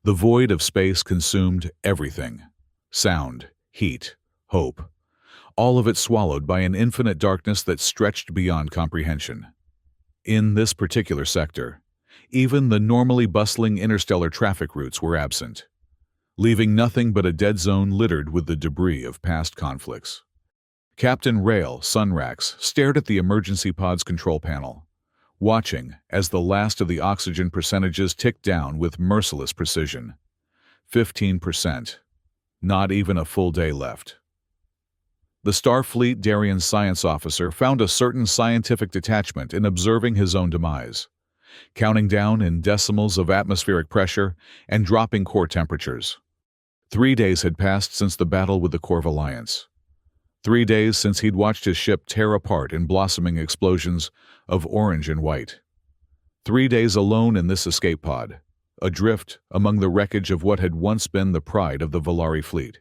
The void of space consumed everything. Sound, heat, hope. All of it swallowed by an infinite darkness that stretched beyond comprehension. In this particular sector, even the normally bustling interstellar traffic routes were absent, leaving nothing but a dead zone littered with the debris of past conflicts. Captain Rail Sunrax stared at the emergency pod's control panel, watching as the last of the oxygen percentages ticked down with merciless precision. 15%. Not even a full day left. The Starfleet Darien science officer found a certain scientific detachment in observing his own demise, counting down in decimals of atmospheric pressure and dropping core temperatures. 3 days had passed since the battle with the Corv Alliance. 3 days since he'd watched his ship tear apart in blossoming explosions of orange and white. 3 days alone in this escape pod, adrift among the wreckage of what had once been the pride of the Volari fleet.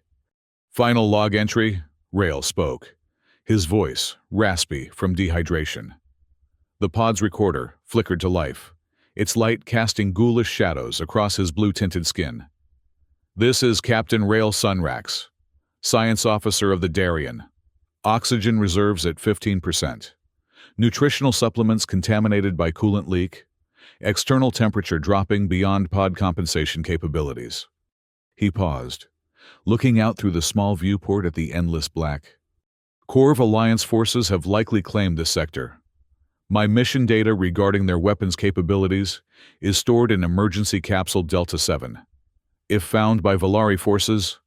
Final log entry, Rail spoke, his voice raspy from dehydration. The pod's recorder flickered to life, its light casting ghoulish shadows across his blue-tinted skin. This is Captain Rail Sunrax, science officer of the Darien. Oxygen reserves at 15%. Nutritional supplements contaminated by coolant leak. External temperature dropping beyond pod compensation capabilities. He paused, looking out through the small viewport at the endless black. Corv Alliance forces have likely claimed this sector. My mission data regarding their weapons capabilities is stored in Emergency Capsule Delta 7. If found by Volari forces...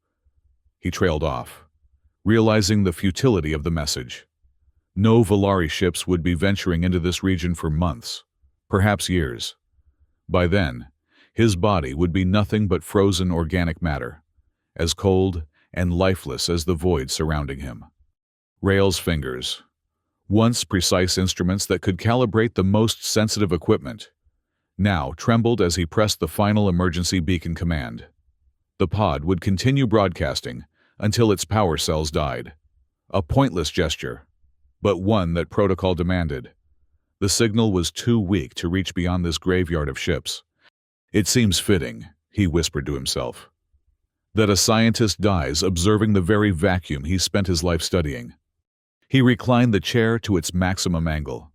He trailed off, realizing the futility of the message. No Volari ships would be venturing into this region for months, perhaps years. By then, his body would be nothing but frozen organic matter, as cold and lifeless as the void surrounding him. Rail's fingers, once precise instruments that could calibrate the most sensitive equipment, now trembled as he pressed the final emergency beacon command. The pod would continue broadcasting until its power cells died. A pointless gesture, but one that protocol demanded. The signal was too weak to reach beyond this graveyard of ships. It seems fitting, he whispered to himself, that a scientist dies observing the very vacuum he spent his life studying. He reclined the chair to its maximum angle,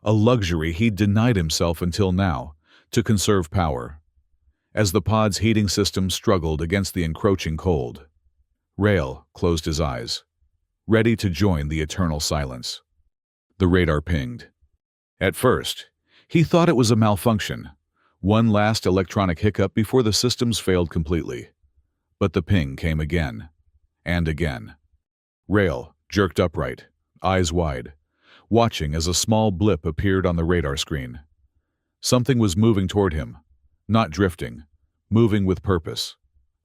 a luxury he'd denied himself until now, to conserve power. As the pod's heating system struggled against the encroaching cold, Rail closed his eyes, ready to join the eternal silence. The radar pinged. At first, he thought it was a malfunction, one last electronic hiccup before the systems failed completely. But the ping came again, and again. Rail jerked upright, eyes wide, watching as a small blip appeared on the radar screen. Something was moving toward him, not drifting, moving with purpose,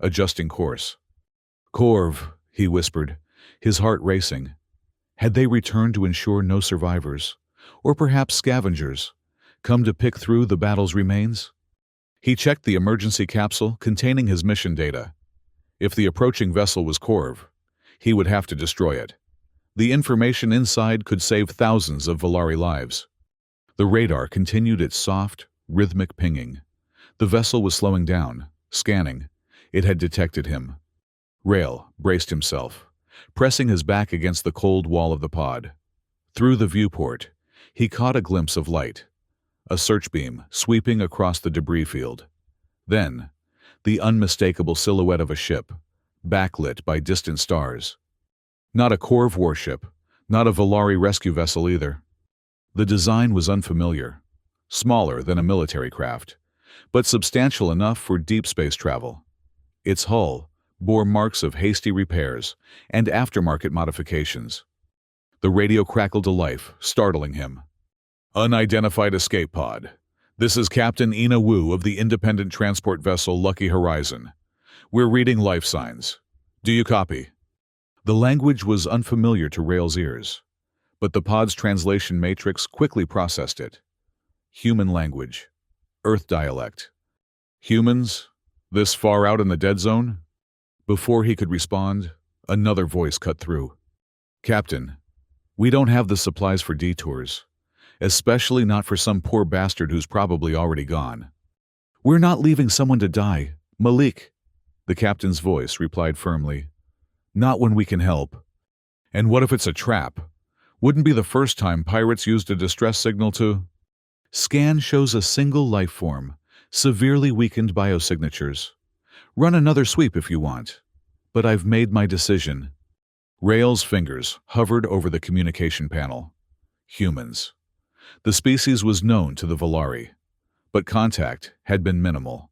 adjusting course. Corv, he whispered, his heart racing. Had they returned to ensure no survivors, or perhaps scavengers, come to pick through the battle's remains? He checked the emergency capsule containing his mission data. If the approaching vessel was Corv, he would have to destroy it. The information inside could save thousands of Volari lives. The radar continued its soft, rhythmic pinging. The vessel was slowing down, scanning. It had detected him. Rail braced himself, pressing his back against the cold wall of the pod. Through the viewport, he caught a glimpse of light, a search beam sweeping across the debris field. Then, the unmistakable silhouette of a ship, backlit by distant stars. Not a Corv warship, not a Volari rescue vessel either. The design was unfamiliar, smaller than a military craft, but substantial enough for deep space travel. Its hull bore marks of hasty repairs and aftermarket modifications. The radio crackled to life, startling him. Unidentified escape pod. This is Captain Ina Wu of the independent transport vessel Lucky Horizon. We're reading life signs. Do you copy? The language was unfamiliar to Rail's ears, but the pod's translation matrix quickly processed it. Human language. Earth dialect. Humans? This far out in the dead zone? Before he could respond, another voice cut through. Captain, we don't have the supplies for detours, especially not for some poor bastard who's probably already gone. We're not leaving someone to die, Malik, the captain's voice replied firmly. Not when we can help. And what if it's a trap? Wouldn't be the first time pirates used a distress signal to... Scan shows a single life form, severely weakened biosignatures. Run another sweep if you want. But I've made my decision. Rael's fingers hovered over the communication panel. Humans. The species was known to the Volari, but contact had been minimal.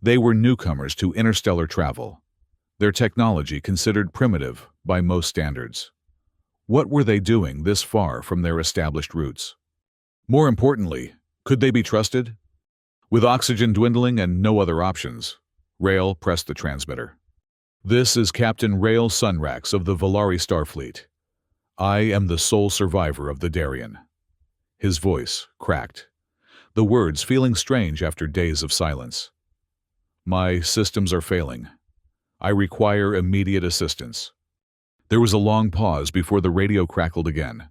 They were newcomers to interstellar travel, their technology considered primitive by most standards. What were they doing this far from their established roots? More importantly, could they be trusted? With oxygen dwindling and no other options, Rael pressed the transmitter. This is Captain Rael Sunrax of the Volari Starfleet. I am the sole survivor of the Darien. His voice cracked, the words feeling strange after days of silence. My systems are failing. I require immediate assistance. There was a long pause before the radio crackled again.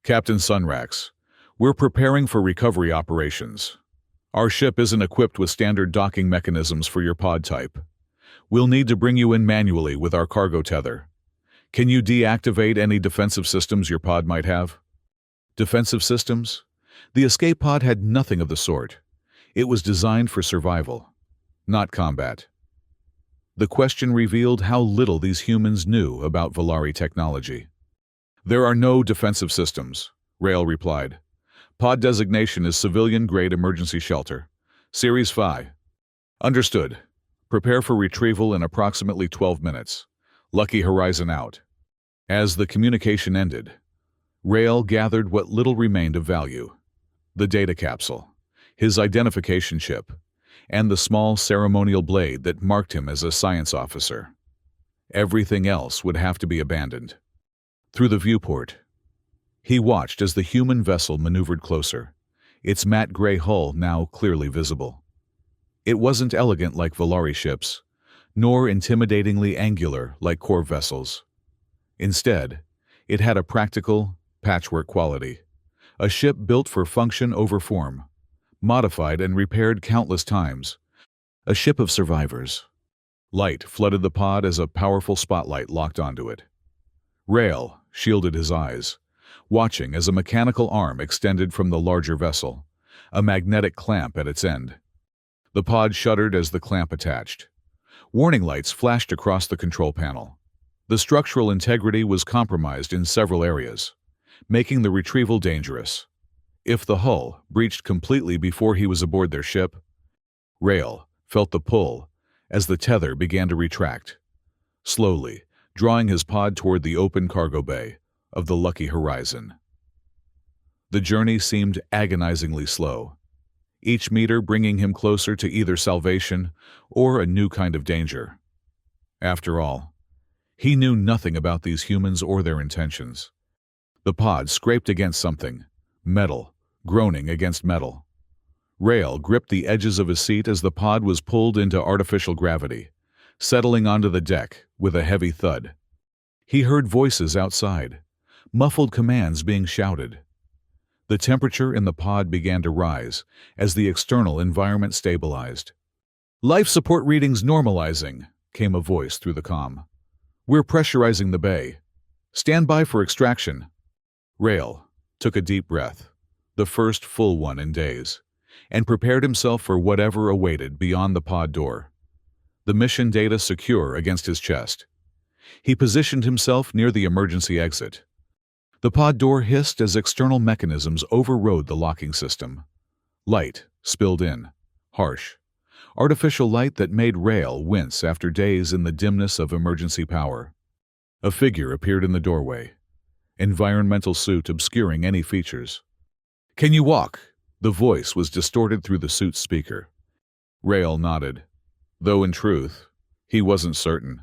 Captain Sunrax, we're preparing for recovery operations. Our ship isn't equipped with standard docking mechanisms for your pod type. We'll need to bring you in manually with our cargo tether. Can you deactivate any defensive systems your pod might have? Defensive systems? The escape pod had nothing of the sort. It was designed for survival, not combat. The question revealed how little these humans knew about Volari technology. There are no defensive systems, Rael replied. Pod designation is civilian-grade emergency shelter. Series Phi. Understood. Prepare for retrieval in approximately 12 minutes. Lucky Horizon out. As the communication ended, Rael gathered what little remained of value. The data capsule, his identification chip, and the small ceremonial blade that marked him as a science officer. Everything else would have to be abandoned. Through the viewport, he watched as the human vessel maneuvered closer, its matte gray hull now clearly visible. It wasn't elegant like Volari ships, nor intimidatingly angular like Corv vessels. Instead, it had a practical, patchwork quality, a ship built for function over form, modified and repaired countless times, a ship of survivors. Light flooded the pod as a powerful spotlight locked onto it. Rael shielded his eyes, watching as a mechanical arm extended from the larger vessel, a magnetic clamp at its end. The pod shuddered as the clamp attached. Warning lights flashed across the control panel. The structural integrity was compromised in several areas, making the retrieval dangerous. If the hull breached completely before he was aboard their ship, Rael felt the pull as the tether began to retract, slowly drawing his pod toward the open cargo bay of the Lucky Horizon. The journey seemed agonizingly slow, each meter bringing him closer to either salvation or a new kind of danger. After all, he knew nothing about these humans or their intentions. The pod scraped against something, metal, groaning against metal. Rael gripped the edges of his seat as the pod was pulled into artificial gravity, settling onto the deck with a heavy thud. He heard voices outside, muffled commands being shouted. The temperature in the pod began to rise as the external environment stabilized. "Life support readings normalizing," came a voice through the comm. "We're pressurizing the bay. Stand by for extraction." Rael took a deep breath, the first full one in days, and prepared himself for whatever awaited beyond the pod door. The mission data secure against his chest. He positioned himself near the emergency exit. The pod door hissed as external mechanisms overrode the locking system. Light spilled in, harsh, artificial light that made Rael wince after days in the dimness of emergency power. A figure appeared in the doorway, environmental suit obscuring any features. "Can you walk?" The voice was distorted through the suit's speaker. Rael nodded, though in truth, he wasn't certain.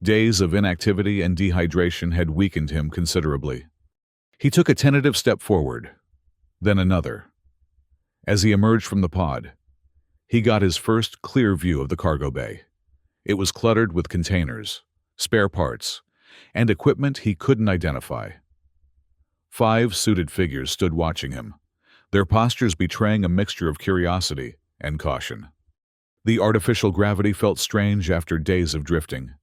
Days of inactivity and dehydration had weakened him considerably. He took a tentative step forward, then another. As he emerged from the pod, he got his first clear view of the cargo bay. It was cluttered with containers, spare parts, and equipment he couldn't identify. 5 suited figures stood watching him, their postures betraying a mixture of curiosity and caution. The artificial gravity felt strange after days of drifting.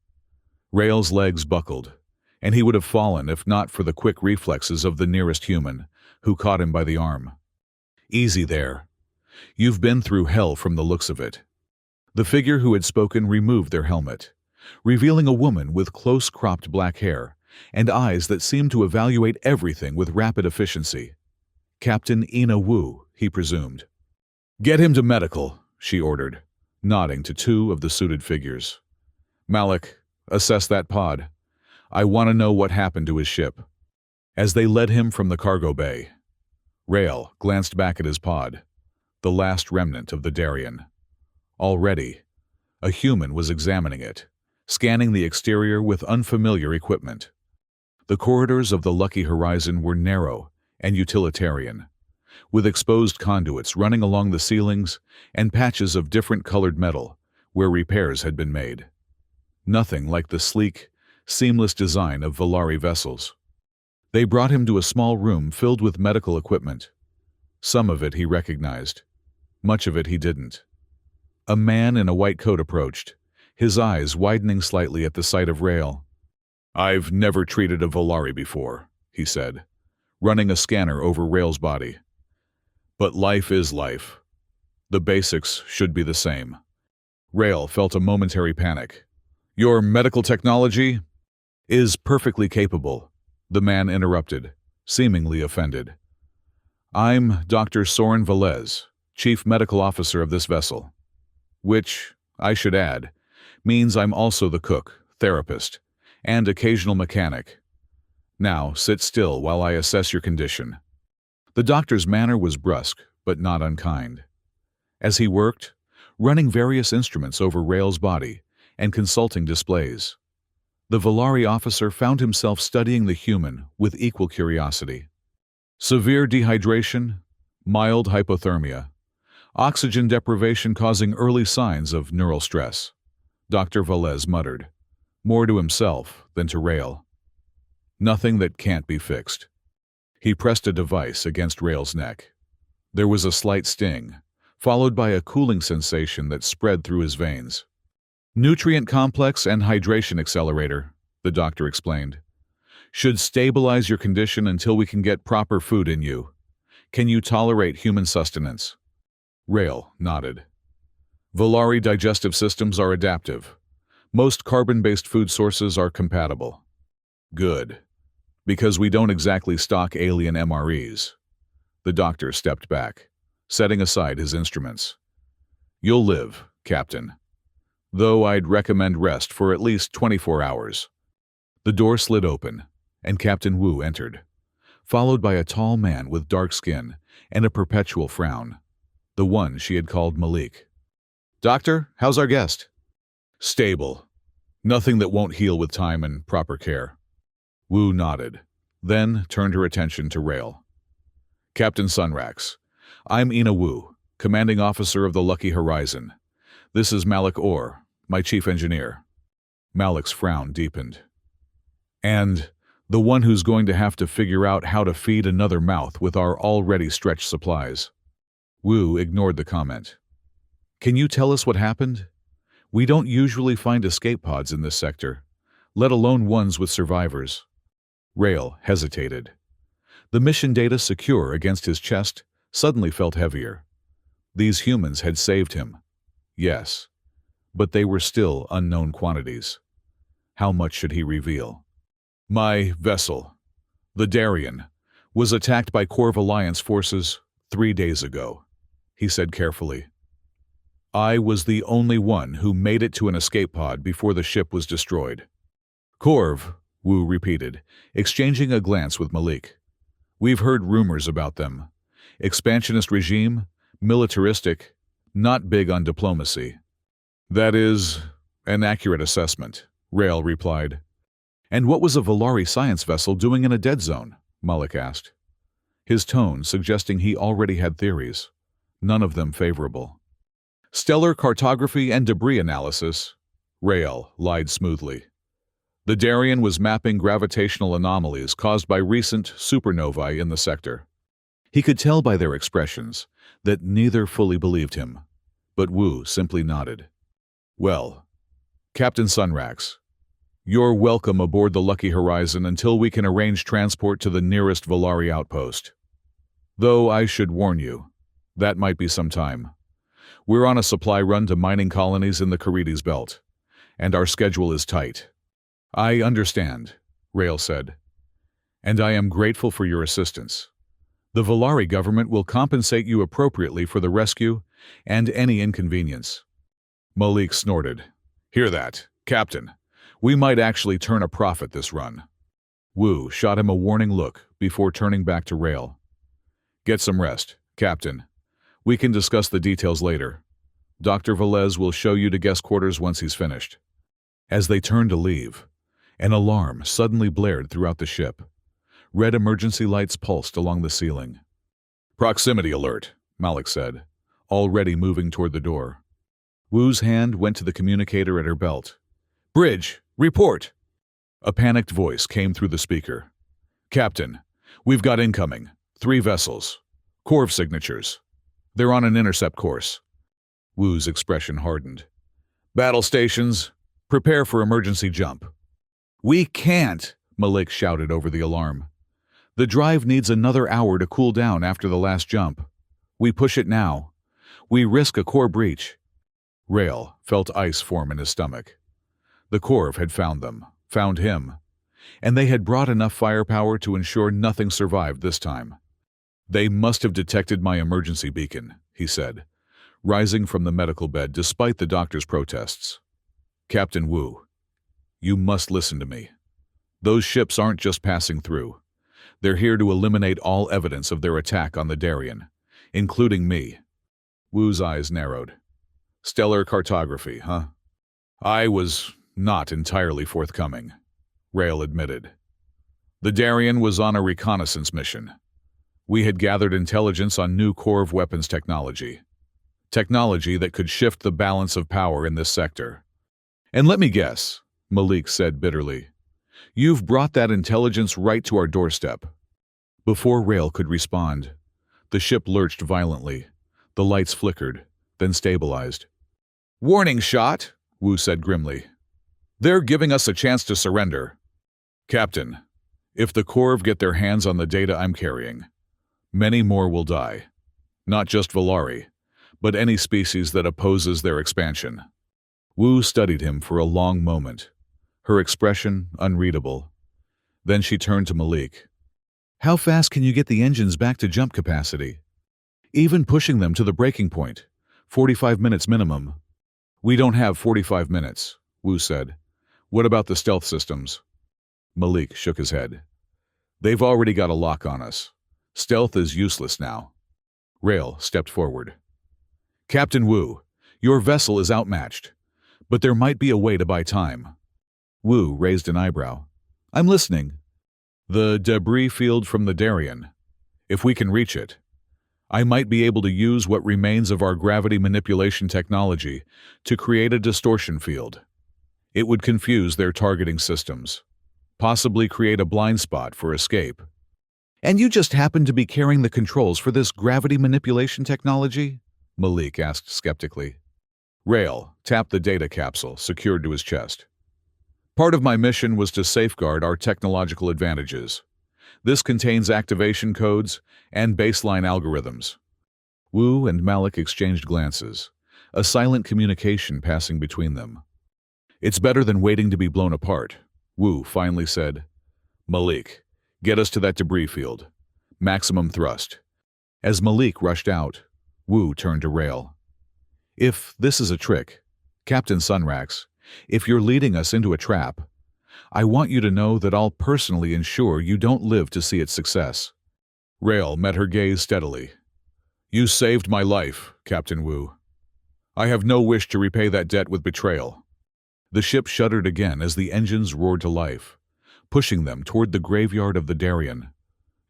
Rael's legs buckled, and he would have fallen if not for the quick reflexes of the nearest human, who caught him by the arm. "Easy there. You've been through hell from the looks of it." The figure who had spoken removed their helmet, revealing a woman with close-cropped black hair and eyes that seemed to evaluate everything with rapid efficiency. Captain Ina Wu, he presumed. "Get him to medical," she ordered, nodding to two of the suited figures. "Malik, assess that pod. I want to know what happened to his ship." As they led him from the cargo bay, Rael glanced back at his pod, the last remnant of the Darien. Already, a human was examining it, scanning the exterior with unfamiliar equipment. The corridors of the Lucky Horizon were narrow and utilitarian, with exposed conduits running along the ceilings and patches of different colored metal where repairs had been made. Nothing like the sleek, seamless design of Volari vessels. They brought him to a small room filled with medical equipment. Some of it he recognized. Much of it he didn't. A man in a white coat approached, his eyes widening slightly at the sight of Rael. "I've never treated a Volari before," he said, running a scanner over Rael's body. "But life is life. The basics should be the same." Rael felt a momentary panic. "Your medical technology is perfectly capable," the man interrupted, seemingly offended. "I'm Dr. Soren Velez, Chief Medical Officer of this vessel. Which, I should add, means I'm also the cook, therapist, and occasional mechanic. Now, sit still while I assess your condition." The doctor's manner was brusque, but not unkind. As he worked, running various instruments over Rael's body and consulting displays, the Volari officer found himself studying the human with equal curiosity. Severe dehydration, mild hypothermia, oxygen deprivation causing early signs of neural stress, Dr. Velez muttered, more to himself than to Rael. "Nothing that can't be fixed." He pressed a device against Rael's neck. There was a slight sting, followed by a cooling sensation that spread through his veins. "Nutrient complex and hydration accelerator," the doctor explained. "Should stabilize your condition until we can get proper food in you. Can you tolerate human sustenance?" Rael nodded. "Volari digestive systems are adaptive. Most carbon-based food sources are compatible." "Good. Because we don't exactly stock alien MREs." The doctor stepped back, setting aside his instruments. "You'll live, Captain. Though I'd recommend rest for at least 24 hours. The door slid open, and Captain Wu entered, followed by a tall man with dark skin and a perpetual frown, the one she had called Malik. "Doctor, how's our guest?" "Stable. Nothing that won't heal with time and proper care." Wu nodded, then turned her attention to Rael. "Captain Sunrax, I'm Ina Wu, commanding officer of the Lucky Horizon. This is Malik Orr, my chief engineer." Malik's frown deepened. "And the one who's going to have to figure out how to feed another mouth with our already stretched supplies." Wu ignored the comment. "Can you tell us what happened? We don't usually find escape pods in this sector, let alone ones with survivors." Rael hesitated. The mission data secure against his chest suddenly felt heavier. These humans had saved him. Yes, but they were still unknown quantities. How much should he reveal? "My vessel, the Darien, was attacked by Corv Alliance forces 3 days ago," he said carefully. "I was the only one who made it to an escape pod before the ship was destroyed." "Corv," Wu repeated, exchanging a glance with Malik. "We've heard rumors about them. Expansionist regime, militaristic, not big on diplomacy." "That is an accurate assessment," Rael replied. "And what was a Volari science vessel doing in a dead zone?" Malik asked, his tone suggesting he already had theories, none of them favorable. "Stellar cartography and debris analysis," Rael lied smoothly. "The Darien was mapping gravitational anomalies caused by recent supernovae in the sector." He could tell by their expressions that neither fully believed him. but Wu simply nodded. Well, Captain Sunrax, you're welcome aboard the Lucky Horizon until we can arrange transport to the nearest Volari outpost. Though I should warn you, that might be some time. We're on a supply run to mining colonies in the Carides Belt, and our schedule is tight. I understand, Rail said, and I am grateful for your assistance. The Volari government will compensate you appropriately for the rescue and any inconvenience. Malik snorted. Hear that, Captain. We might actually turn a profit this run. Wu shot him a warning look before turning back to Rail. Get some rest, Captain. We can discuss the details later. Dr. Velez will show you to guest quarters once he's finished. As they turned to leave, an alarm suddenly blared throughout the ship. Red emergency lights pulsed along the ceiling. Proximity alert, Malik said, already moving toward the door. Wu's hand went to the communicator at her belt. Bridge, report! A panicked voice came through the speaker. Captain, we've got incoming. 3 vessels. Corv signatures. They're on an intercept course. Wu's expression hardened. Battle stations, prepare for emergency jump. We can't, Malik shouted over the alarm. The drive needs another hour to cool down after the last jump. We push it now. We risk a core breach. Rail felt ice form in his stomach. The Corv had found them, found him, and they had brought enough firepower to ensure nothing survived this time. They must have detected my emergency beacon, he said, rising from the medical bed despite the doctor's protests. Captain Wu, you must listen to me. Those ships aren't just passing through. They're here to eliminate all evidence of their attack on the Darien, including me. Wu's eyes narrowed. Stellar cartography, huh? I was not entirely forthcoming, Rail admitted. The Darien was on a reconnaissance mission. We had gathered intelligence on new Corv weapons technology that could shift the balance of power in this sector. And let me guess, Malik said bitterly, you've brought that intelligence right to our doorstep. Before Rail could respond, the ship lurched violently. The lights flickered, then stabilized. Warning shot, Wu said grimly. They're giving us a chance to surrender. Captain, if the Corv get their hands on the data I'm carrying, many more will die. Not just Volari, but any species that opposes their expansion. Wu studied him for a long moment, her expression unreadable. Then she turned to Malik. How fast can you get the engines back to jump capacity? Even pushing them to the breaking point, 45 minutes minimum. We don't have 45 minutes, Wu said. What about the stealth systems? Malik shook his head. They've already got a lock on us. Stealth is useless now. Rail stepped forward. Captain Wu, your vessel is outmatched, but there might be a way to buy time. Wu raised an eyebrow. I'm listening. The debris field from the Darien. If we can reach it, I might be able to use what remains of our gravity manipulation technology to create a distortion field. It would confuse their targeting systems, possibly create a blind spot for escape. And you just happen to be carrying the controls for this gravity manipulation technology? Malik asked skeptically. Rail tapped the data capsule secured to his chest. Part of my mission was to safeguard our technological advantages. This contains activation codes and baseline algorithms. Wu and Malik exchanged glances, a silent communication passing between them. It's better than waiting to be blown apart, Wu finally said. Malik, get us to that debris field. Maximum thrust. As Malik rushed out, Wu turned to Rail. If this is a trick, Captain Sunrax, if you're leading us into a trap, I want you to know that I'll personally ensure you don't live to see its success. Rail met her gaze steadily. You saved my life, Captain Wu. I have no wish to repay that debt with betrayal. The ship shuddered again as the engines roared to life, pushing them toward the graveyard of the Darien,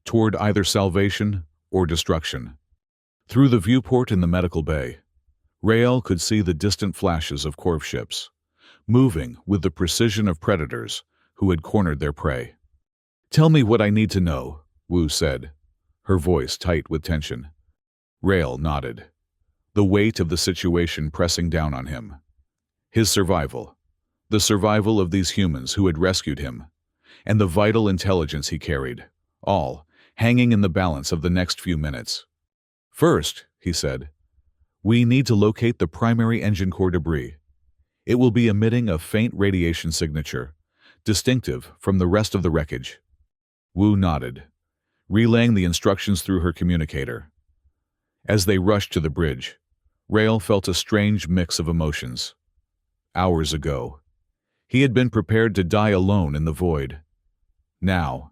toward either salvation or destruction. Through the viewport in the medical bay, Rael could see the distant flashes of Corv ships, moving with the precision of predators who had cornered their prey. Tell me what I need to know, Wu said, her voice tight with tension. Rael nodded. the weight of the situation pressing down on him. His survival, the survival of these humans who had rescued him, and the vital intelligence he carried, all hanging in the balance of the next few minutes. "First," he said, "we need to locate the primary engine core debris. It will be emitting a faint radiation signature, distinctive from the rest of the wreckage." Wu nodded, relaying the instructions through her communicator. As they rushed to the bridge, Rael felt a strange mix of emotions. Hours ago, he had been prepared to die alone in the void. Now,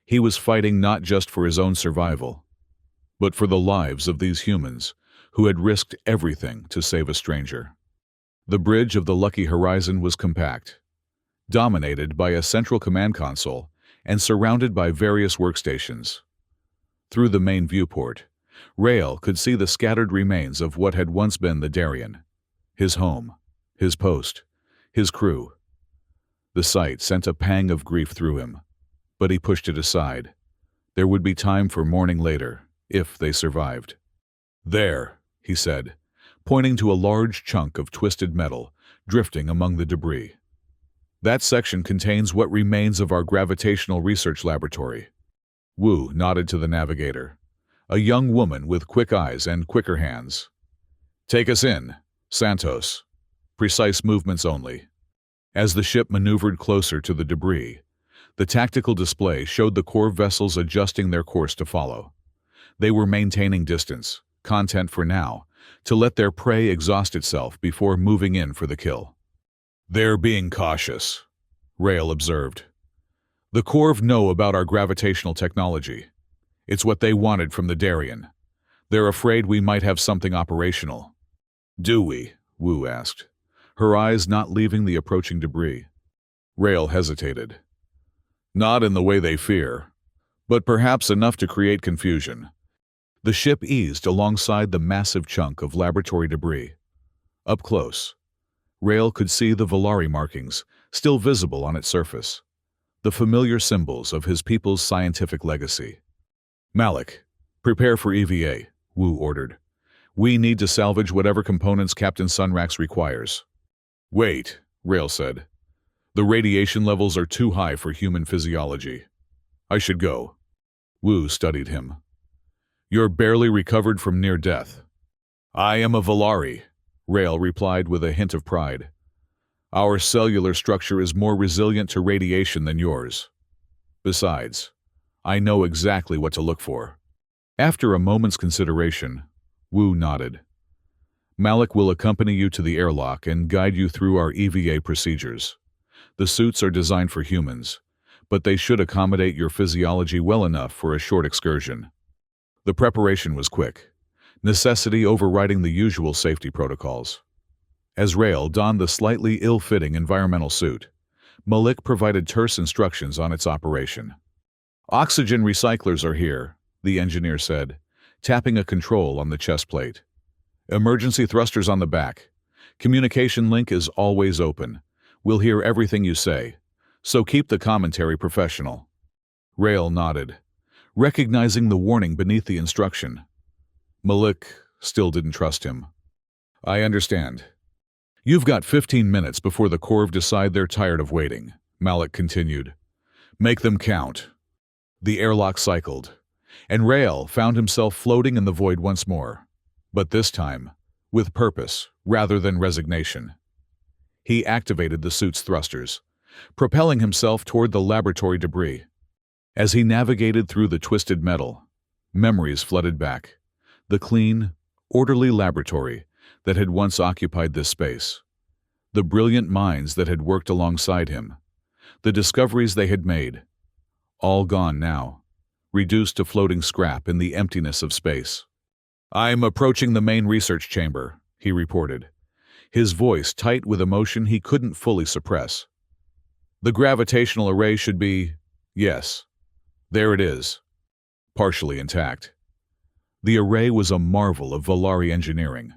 he was fighting not just for his own survival, but for the lives of these humans who had risked everything to save a stranger. The bridge of the Lucky Horizon was compact, dominated by a central command console and surrounded by various workstations. Through the main viewport, Rael could see the scattered remains of what had once been the Darien, his home, his post, his crew. The sight sent a pang of grief through him, but he pushed it aside. There would be time for mourning later, if they survived. "There," he said, pointing to a large chunk of twisted metal drifting among the debris. "That section contains what remains of our gravitational research laboratory." Wu nodded to the navigator, a young woman with quick eyes and quicker hands. "Take us in, Santos. Precise movements only." As the ship maneuvered closer to the debris, the tactical display showed the core vessels adjusting their course to follow. They were maintaining distance, content for now, to let their prey exhaust itself before moving in for the kill. "They're being cautious," Rael observed. "The Corv know about our gravitational technology. It's what they wanted from the Darien. They're afraid we might have something operational." "Do we?" Wu asked, her eyes not leaving the approaching debris. Rael hesitated. "Not in the way they fear, but perhaps enough to create confusion." The ship eased alongside the massive chunk of laboratory debris. Up close, Rael could see the Volari markings still visible on its surface, the familiar symbols of his people's scientific legacy. "Malik, prepare for EVA," Wu ordered. "We need to salvage whatever components Captain Sunrax requires." "Wait," Rael said. "The radiation levels are too high for human physiology. I should go." Wu studied him. "You're barely recovered from near death." "I am a Volari," Rael replied with a hint of pride. "Our cellular structure is more resilient to radiation than yours. Besides, I know exactly what to look for." After a moment's consideration, Wu nodded. "Malik will accompany you to the airlock and guide you through our EVA procedures. The suits are designed for humans, but they should accommodate your physiology well enough for a short excursion." The preparation was quick, necessity overriding the usual safety protocols. As Rael donned the slightly ill-fitting environmental suit, Malik provided terse instructions on its operation. "Oxygen recyclers are here," the engineer said, tapping a control on the chest plate. "Emergency thrusters on the back. Communication link is always open. We'll hear everything you say, so keep the commentary professional." Rael nodded, recognizing the warning beneath the instruction. Malik still didn't trust him. "I understand. You've got 15 minutes before the Corv decide they're tired of waiting," Malik continued. "Make them count." The airlock cycled, and Rael found himself floating in the void once more, but this time with purpose rather than resignation. He activated the suit's thrusters, propelling himself toward the laboratory debris. As he navigated through the twisted metal, memories flooded back. The clean, orderly laboratory that had once occupied this space. The brilliant minds that had worked alongside him. The discoveries they had made. All gone now, reduced to floating scrap in the emptiness of space. "I'm approaching the main research chamber," he reported, his voice tight with emotion he couldn't fully suppress. "The gravitational array should be, yes, there it is, partially intact." The array was a marvel of Volari engineering,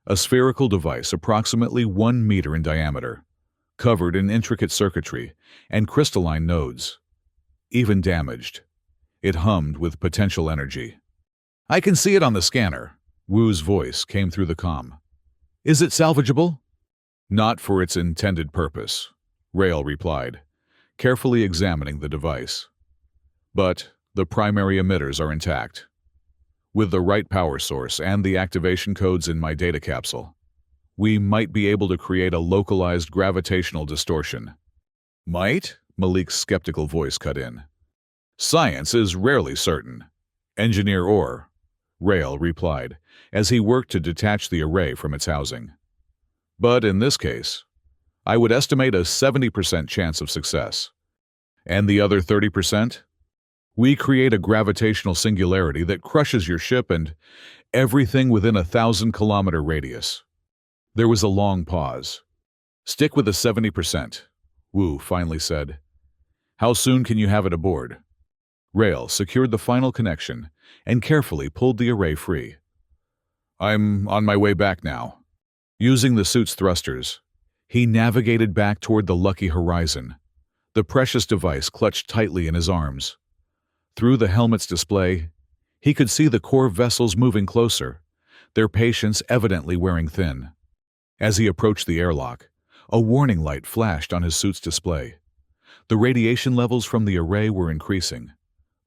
a spherical device approximately 1 meter in diameter, covered in intricate circuitry and crystalline nodes. Even damaged, it hummed with potential energy. "I can see it on the scanner," Wu's voice came through the comm. Is it salvageable? Not for its intended purpose, Rail replied, carefully examining the device. But the primary emitters are intact. With the right power source and the activation codes in my data capsule, we might be able to create a localized gravitational distortion. Might? Malik's skeptical voice cut in. Science is rarely certain. Engineer or, Rail replied, as he worked to detach the array from its housing. But in this case, I would estimate a 70% chance of success. And the other 30%? We create a gravitational singularity that crushes your ship and everything within a 1,000-kilometer radius. There was a long pause. Stick with the 70%, Wu finally said. How soon can you have it aboard? Rail secured the final connection and carefully pulled the array free. I'm on my way back now. Using the suit's thrusters, he navigated back toward the lucky horizon, the precious device clutched tightly in his arms. Through the helmet's display, he could see the core vessels moving closer, their patience evidently wearing thin. As he approached the airlock, a warning light flashed on his suit's display. The radiation levels from the array were increasing.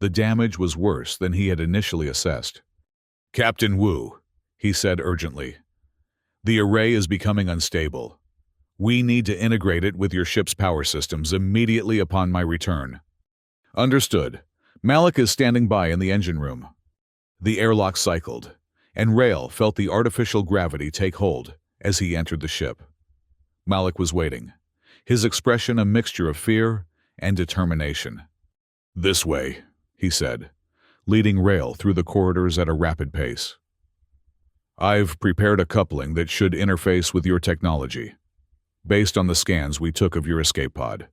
The damage was worse than he had initially assessed. Captain Wu, he said urgently, the array is becoming unstable. We need to integrate it with your ship's power systems immediately upon my return. Understood. Malik is standing by in the engine room. The airlock cycled, and Rail felt the artificial gravity take hold as he entered the ship. Malik was waiting, his expression a mixture of fear and determination. This way, he said, leading Rail through the corridors at a rapid pace. I've prepared a coupling that should interface with your technology, based on the scans we took of your escape pod.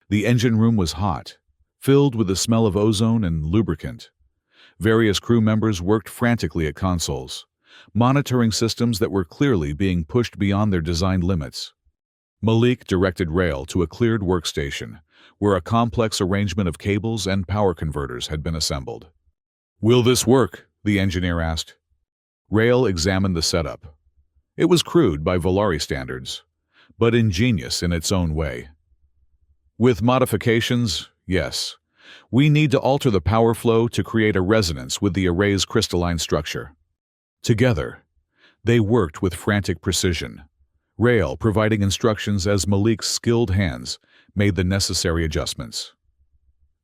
The engine room was hot, filled with the smell of ozone and lubricant. Various crew members worked frantically at consoles, monitoring systems that were clearly being pushed beyond their designed limits. Malik directed Rail to a cleared workstation, where a complex arrangement of cables and power converters had been assembled. Will this work? The engineer asked. Rail examined the setup. It was crude by Volari standards, but ingenious in its own way. With modifications, yes. We need to alter the power flow to create a resonance with the array's crystalline structure. Together, they worked with frantic precision, Rail providing instructions as Malik's skilled hands made the necessary adjustments.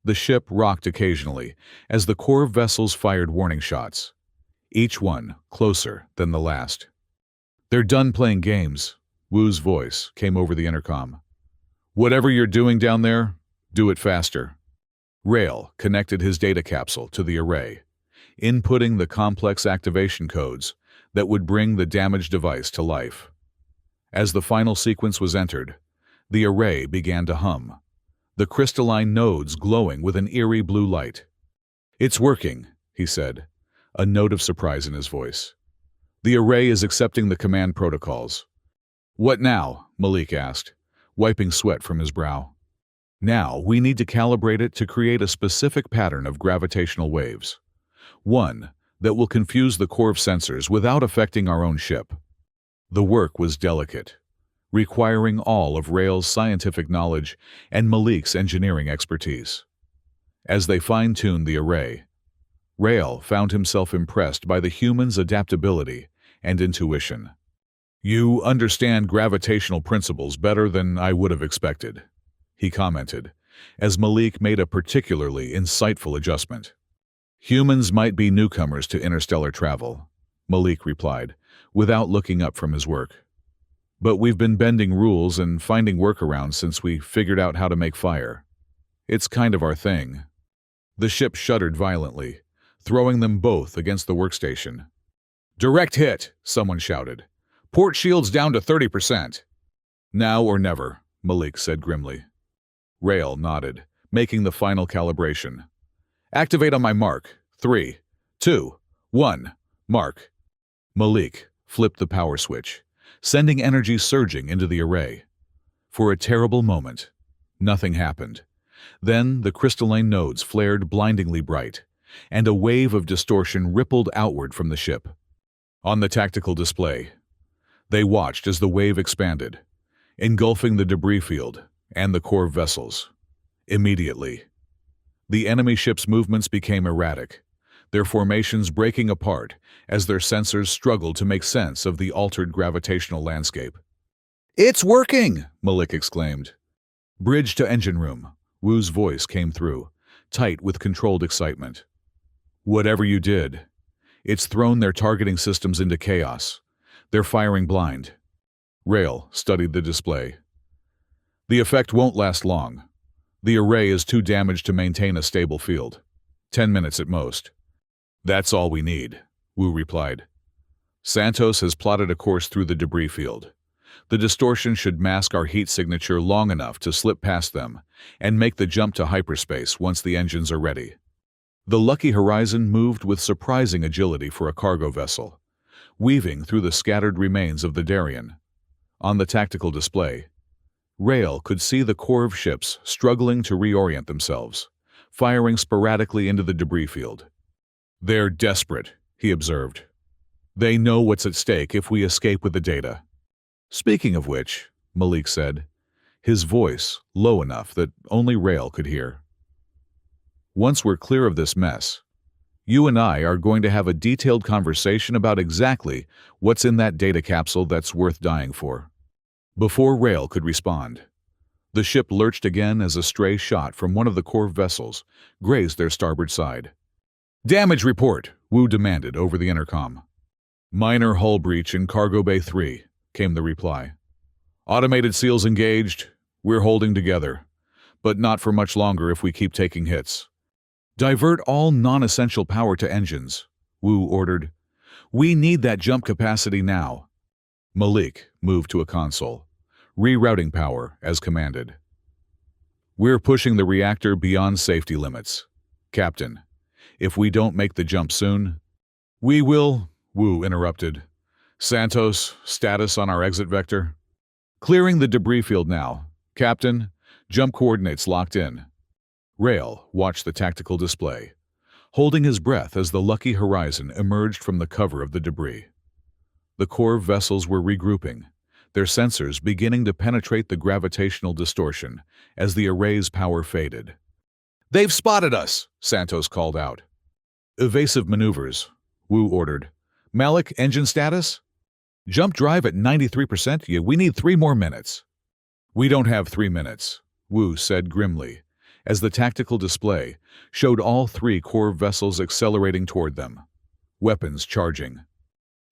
The ship rocked occasionally as the core vessels fired warning shots, each one closer than the last. They're done playing games, Wu's voice came over the intercom. Whatever you're doing down there, do it faster. Rail connected his data capsule to the array, inputting the complex activation codes that would bring the damaged device to life. As the final sequence was entered, the array began to hum, the crystalline nodes glowing with an eerie blue light. It's working, he said, a note of surprise in his voice. The array is accepting the command protocols. What now? Malik asked, wiping sweat from his brow. Now we need to calibrate it to create a specific pattern of gravitational waves. One that will confuse the core sensors without affecting our own ship. The work was delicate, requiring all of Rail's scientific knowledge and Malik's engineering expertise. As they fine-tuned the array, Rail found himself impressed by the human's adaptability and intuition. You understand gravitational principles better than I would have expected, he commented, as Malik made a particularly insightful adjustment. Humans might be newcomers to interstellar travel, Malik replied, without looking up from his work. But we've been bending rules and finding workarounds since we figured out how to make fire. It's kind of our thing. The ship shuddered violently, throwing them both against the workstation. Direct hit, someone shouted. Port shields down to 30%. Now or never, Malik said grimly. Rail nodded, making the final calibration. Activate on my mark. 3, 2, 1, mark. Malik flipped the power switch, sending energy surging into the array. For a terrible moment, nothing happened. Then the crystalline nodes flared blindingly bright, and a wave of distortion rippled outward from the ship. On the tactical display, they watched as the wave expanded, engulfing the debris field and the core vessels. Immediately, the enemy ship's movements became erratic, their formations breaking apart as their sensors struggled to make sense of the altered gravitational landscape. "It's working!" Malik exclaimed. "Bridge to engine room," Wu's voice came through, tight with controlled excitement. "Whatever you did, it's thrown their targeting systems into chaos. They're firing blind." Rail studied the display. "The effect won't last long. The array is too damaged to maintain a stable field. 10 minutes at most." "That's all we need," Wu replied. "Santos has plotted a course through the debris field. The distortion should mask our heat signature long enough to slip past them and make the jump to hyperspace once the engines are ready." The Lucky Horizon moved with surprising agility for a cargo vessel, weaving through the scattered remains of the Darien. On the tactical display, Rail could see the core of ships struggling to reorient themselves, firing sporadically into the debris field. "They're desperate," he observed. "They know what's at stake if we escape with the data." "Speaking of which," Malik said, his voice low enough that only Rail could hear, "once we're clear of this mess, you and I are going to have a detailed conversation about exactly what's in that data capsule that's worth dying for." Before Rail could respond, the ship lurched again as a stray shot from one of the core vessels grazed their starboard side. "Damage report," Wu demanded over the intercom. "Minor hull breach in Cargo Bay 3, came the reply. "Automated seals engaged. We're holding together, but not for much longer if we keep taking hits." "Divert all non-essential power to engines," Wu ordered. "We need that jump capacity now." Malik moved to a console, rerouting power as commanded. "We're pushing the reactor beyond safety limits. Captain, if we don't make the jump soon—" "We will," Wu interrupted. "Santos, status on our exit vector?" "Clearing the debris field now. Captain, jump coordinates locked in." Rail watched the tactical display, holding his breath as the Lucky Horizon emerged from the cover of the debris. The core vessels were regrouping, their sensors beginning to penetrate the gravitational distortion as the array's power faded. "They've spotted us," Santos called out. "Evasive maneuvers," Wu ordered. "Malik, engine status?" "Jump drive at 93%. Yeah, we need 3 more minutes." "We don't have 3 minutes," Wu said grimly, as the tactical display showed all 3 core vessels accelerating toward them, weapons charging.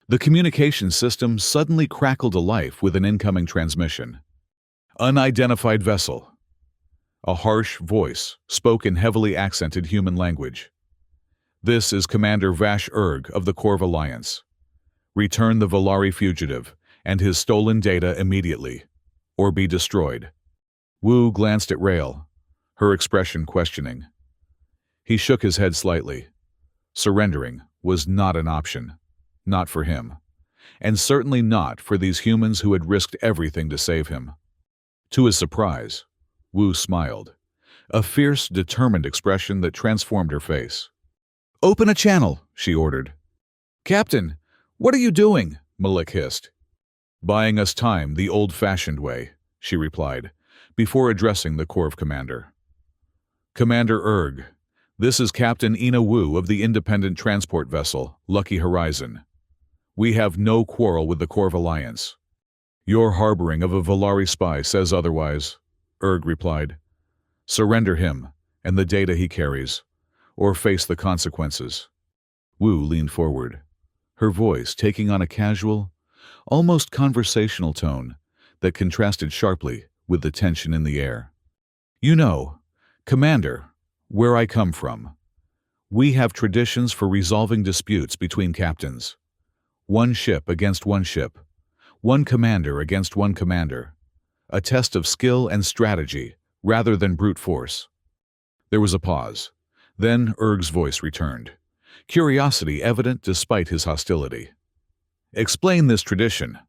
The communication system suddenly crackled to life with an incoming transmission. "Unidentified vessel." A harsh voice spoke in heavily accented human language. "This is Commander Vash Erg of the Corv Alliance. Return the Volari fugitive and his stolen data immediately, or be destroyed." Wu glanced at Rail, her expression questioning. He shook his head slightly. Surrendering was not an option. Not for him. And certainly not for these humans who had risked everything to save him. To his surprise, Wu smiled, a fierce, determined expression that transformed her face. "Open a channel," she ordered. "Captain, what are you doing?" Malik hissed. "Buying us time the old-fashioned way," she replied, before addressing the Corv commander. "Commander Erg, this is Captain Ina Wu of the independent transport vessel, Lucky Horizon. We have no quarrel with the Corv Alliance. Your harboring of a Volari spy says otherwise," Erg replied. "Surrender him and the data he carries, or face the consequences." Wu leaned forward, her voice taking on a casual, almost conversational tone that contrasted sharply with the tension in the air. "You know, Commander, where I come from, we have traditions for resolving disputes between captains. One ship against one ship, one commander against one commander. A test of skill and strategy rather than brute force." There was a pause. Then Erg's voice returned, curiosity evident despite his hostility. "Explain this tradition."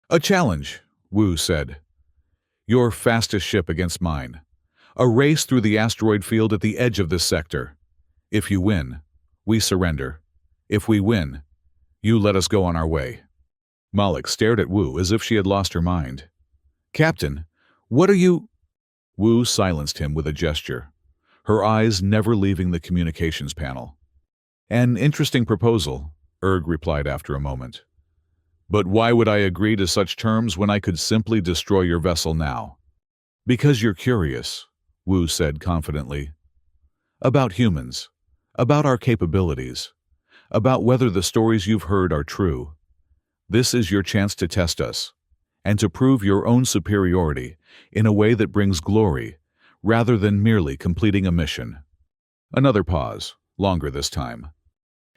"A challenge," Wu said. "Your fastest ship against mine. A race through the asteroid field at the edge of this sector. If you win, we surrender. If we win, You let us go on our way. Malik stared at Wu as if she had lost her mind. Captain, what are you— Wu silenced him with a gesture, her eyes never leaving the communications panel. An interesting proposal, Erg replied after a moment. But why would I agree to such terms when I could simply destroy your vessel now? Because you're curious, Wu said confidently. About humans, about our capabilities, about whether the stories you've heard are true. This is your chance to test us, and to prove your own superiority in a way that brings glory, rather than merely completing a mission. Another pause, longer this time.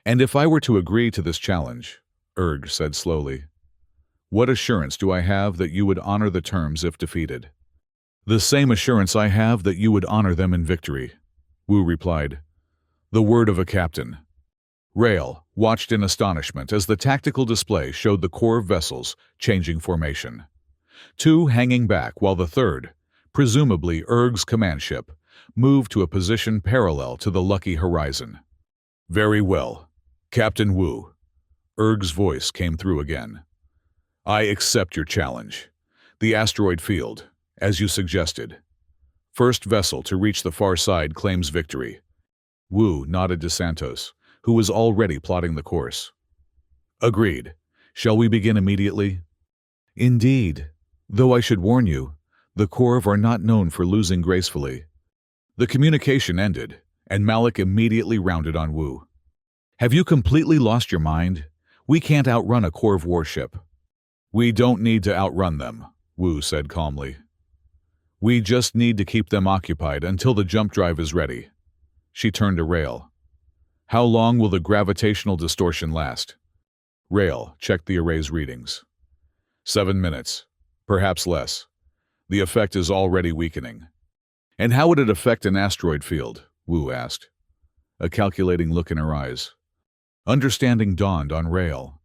And if I were to agree to this challenge, Erg said slowly, what assurance do I have that you would honor the terms if defeated? The same assurance I have that you would honor them in victory, Wu replied. The word of a captain. Rael watched in astonishment as the tactical display showed the core of vessels changing formation. Two hanging back while the third, presumably Erg's command ship, moved to a position parallel to the lucky horizon. Very well, Captain Wu. Erg's voice came through again. I accept your challenge. The asteroid field, as you suggested. First vessel to reach the far side claims victory. Wu nodded to Santos, who was already plotting the course. Agreed. Shall we begin immediately? Indeed. Though I should warn you, the Corps are not known for losing gracefully. The communication ended, and Malik immediately rounded on Wu. Have you completely lost your mind? We can't outrun a Corps warship. We don't need to outrun them, Wu said calmly. We just need to keep them occupied until the jump drive is ready. She turned to Rael. How long will the gravitational distortion last? Rael checked the array's readings. 7 minutes, perhaps less. The effect is already weakening. And how would it affect an asteroid field? Wu asked, a calculating look in her eyes. Understanding dawned on Rael.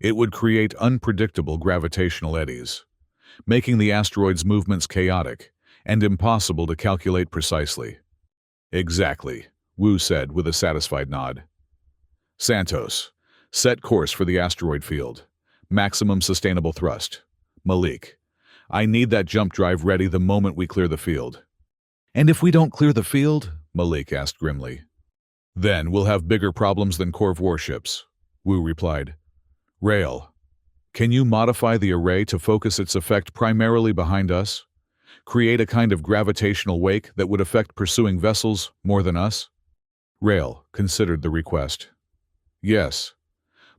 It would create unpredictable gravitational eddies, making the asteroid's movements chaotic and impossible to calculate precisely. Exactly, Wu said with a satisfied nod. Santos, set course for the asteroid field. Maximum sustainable thrust. Malik, I need that jump drive ready the moment we clear the field. And if we don't clear the field? Malik asked grimly. Then we'll have bigger problems than Corps warships, Wu replied. Rael, can you modify the array to focus its effect primarily behind us? Create a kind of gravitational wake that would affect pursuing vessels more than us? Rael considered the request. Yes,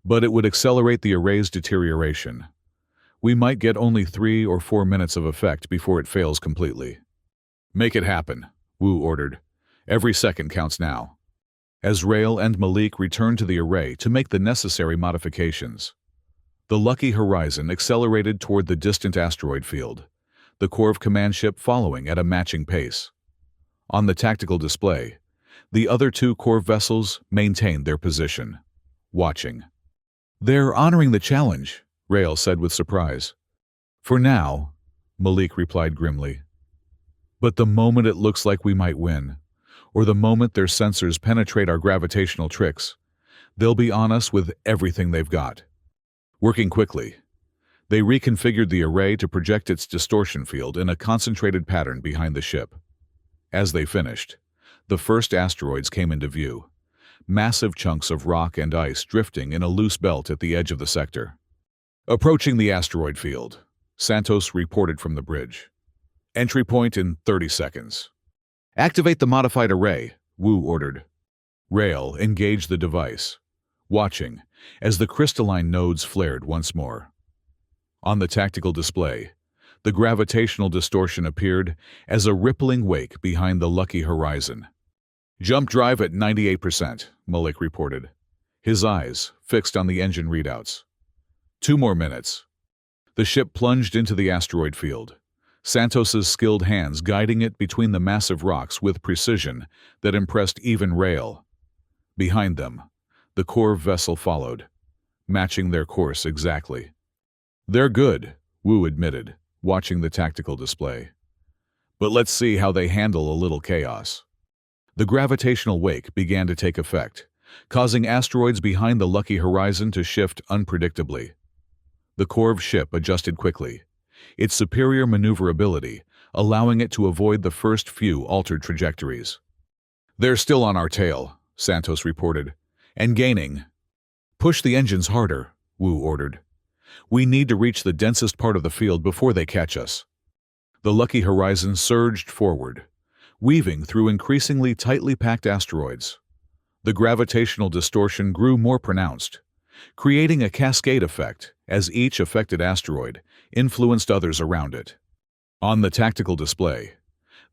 but it would accelerate the array's deterioration. We might get only 3 or 4 minutes of effect before it fails completely. Make it happen, Wu ordered. Every second counts now. As Rael and Malik returned to the array to make the necessary modifications, the lucky horizon accelerated toward the distant asteroid field, the Corps command ship following at a matching pace. On the tactical display, the other 2 Corps vessels maintained their position, watching. They're honoring the challenge, Rael said with surprise. For now, Malik replied grimly. But the moment it looks like we might win, or the moment their sensors penetrate our gravitational tricks, they'll be on us with everything they've got. Working quickly, they reconfigured the array to project its distortion field in a concentrated pattern behind the ship. As they finished, the first asteroids came into view, massive chunks of rock and ice drifting in a loose belt at the edge of the sector. Approaching the asteroid field, Santos reported from the bridge. Entry point in 30 seconds. Activate the modified array, Wu ordered. Rael engaged the device, watching as the crystalline nodes flared once more. On the tactical display, the gravitational distortion appeared as a rippling wake behind the lucky horizon. Jump drive at 98%, Malik reported, his eyes fixed on the engine readouts. 2 more minutes. The ship plunged into the asteroid field, Santos's skilled hands guiding it between the massive rocks with precision that impressed even Rael. Behind them, the Corps vessel followed, matching their course exactly. They're good, Wu admitted, watching the tactical display. But let's see how they handle a little chaos. The gravitational wake began to take effect, causing asteroids behind the Lucky Horizon to shift unpredictably. The Corv ship adjusted quickly, its superior maneuverability allowing it to avoid the first few altered trajectories. "They're still on our tail," Santos reported, "and gaining." "Push the engines harder," Wu ordered. "We need to reach the densest part of the field before they catch us." The Lucky Horizon surged forward, weaving through increasingly tightly packed asteroids. The gravitational distortion grew more pronounced, creating a cascade effect as each affected asteroid influenced others around it. On the tactical display,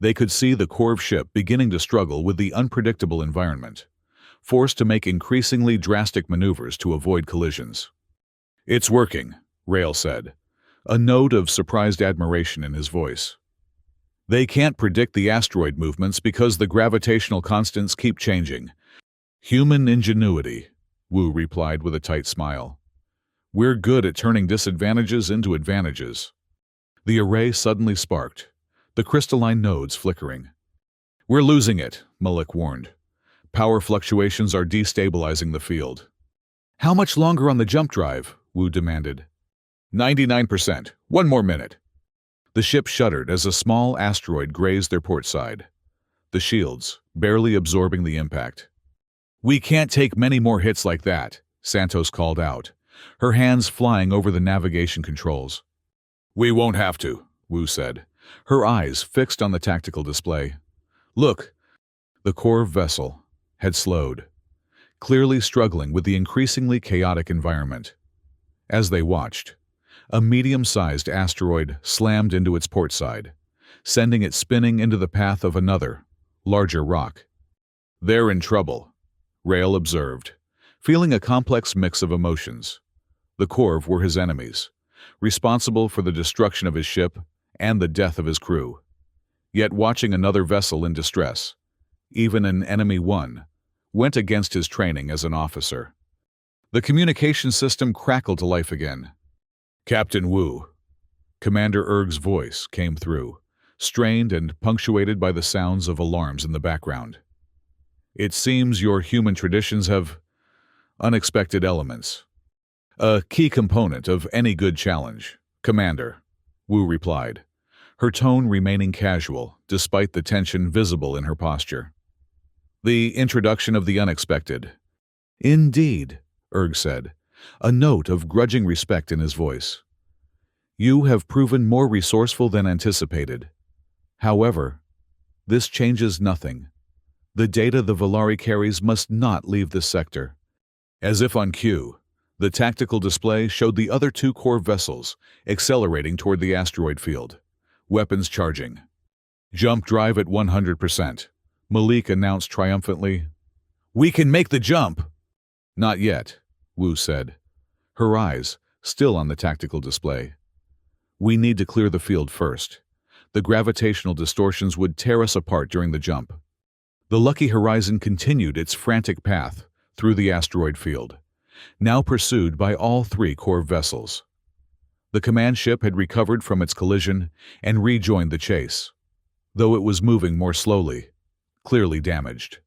they could see the Corv ship beginning to struggle with the unpredictable environment, forced to make increasingly drastic maneuvers to avoid collisions. "It's working," Rail said, a note of surprised admiration in his voice. "They can't predict the asteroid movements because the gravitational constants keep changing." "Human ingenuity," Wu replied with a tight smile. "We're good at turning disadvantages into advantages." The array suddenly sparked, the crystalline nodes flickering. "We're losing it," Malik warned. "Power fluctuations are destabilizing the field." "How much longer on the jump drive?" Wu demanded. 99%. One more minute." The ship shuddered as a small asteroid grazed their port side, the shields barely absorbing the impact. "We can't take many more hits like that," Santos called out, her hands flying over the navigation controls. "We won't have to," Wu said, her eyes fixed on the tactical display. "Look." The Corv vessel had slowed, clearly struggling with the increasingly chaotic environment. As they watched, a medium-sized asteroid slammed into its port side, sending it spinning into the path of another, larger rock. "They're in trouble," Rail observed, feeling a complex mix of emotions. The Corv were his enemies, responsible for the destruction of his ship and the death of his crew. Yet watching another vessel in distress, even an enemy one, went against his training as an officer. The communication system crackled to life again. "Captain Wu." Commander Erg's voice came through, strained and punctuated by the sounds of alarms in the background. "It seems your human traditions have unexpected elements. A key component of any good challenge, Commander," Wu replied, her tone remaining casual despite the tension visible in her posture. "The introduction of the unexpected." "Indeed," Erg said, a note of grudging respect in his voice. "You have proven more resourceful than anticipated. However, this changes nothing. The data the Volari carries must not leave this sector." As if on cue, the tactical display showed the other two Corv vessels accelerating toward the asteroid field, weapons charging. "Jump drive at 100%, Malik announced triumphantly. "We can make the jump!" "Not yet," Wu said, her eyes still on the tactical display. "We need to clear the field first. The gravitational distortions would tear us apart during the jump." The Lucky Horizon continued its frantic path through the asteroid field, now pursued by all three Corv vessels. The command ship had recovered from its collision and rejoined the chase, though it was moving more slowly, clearly damaged.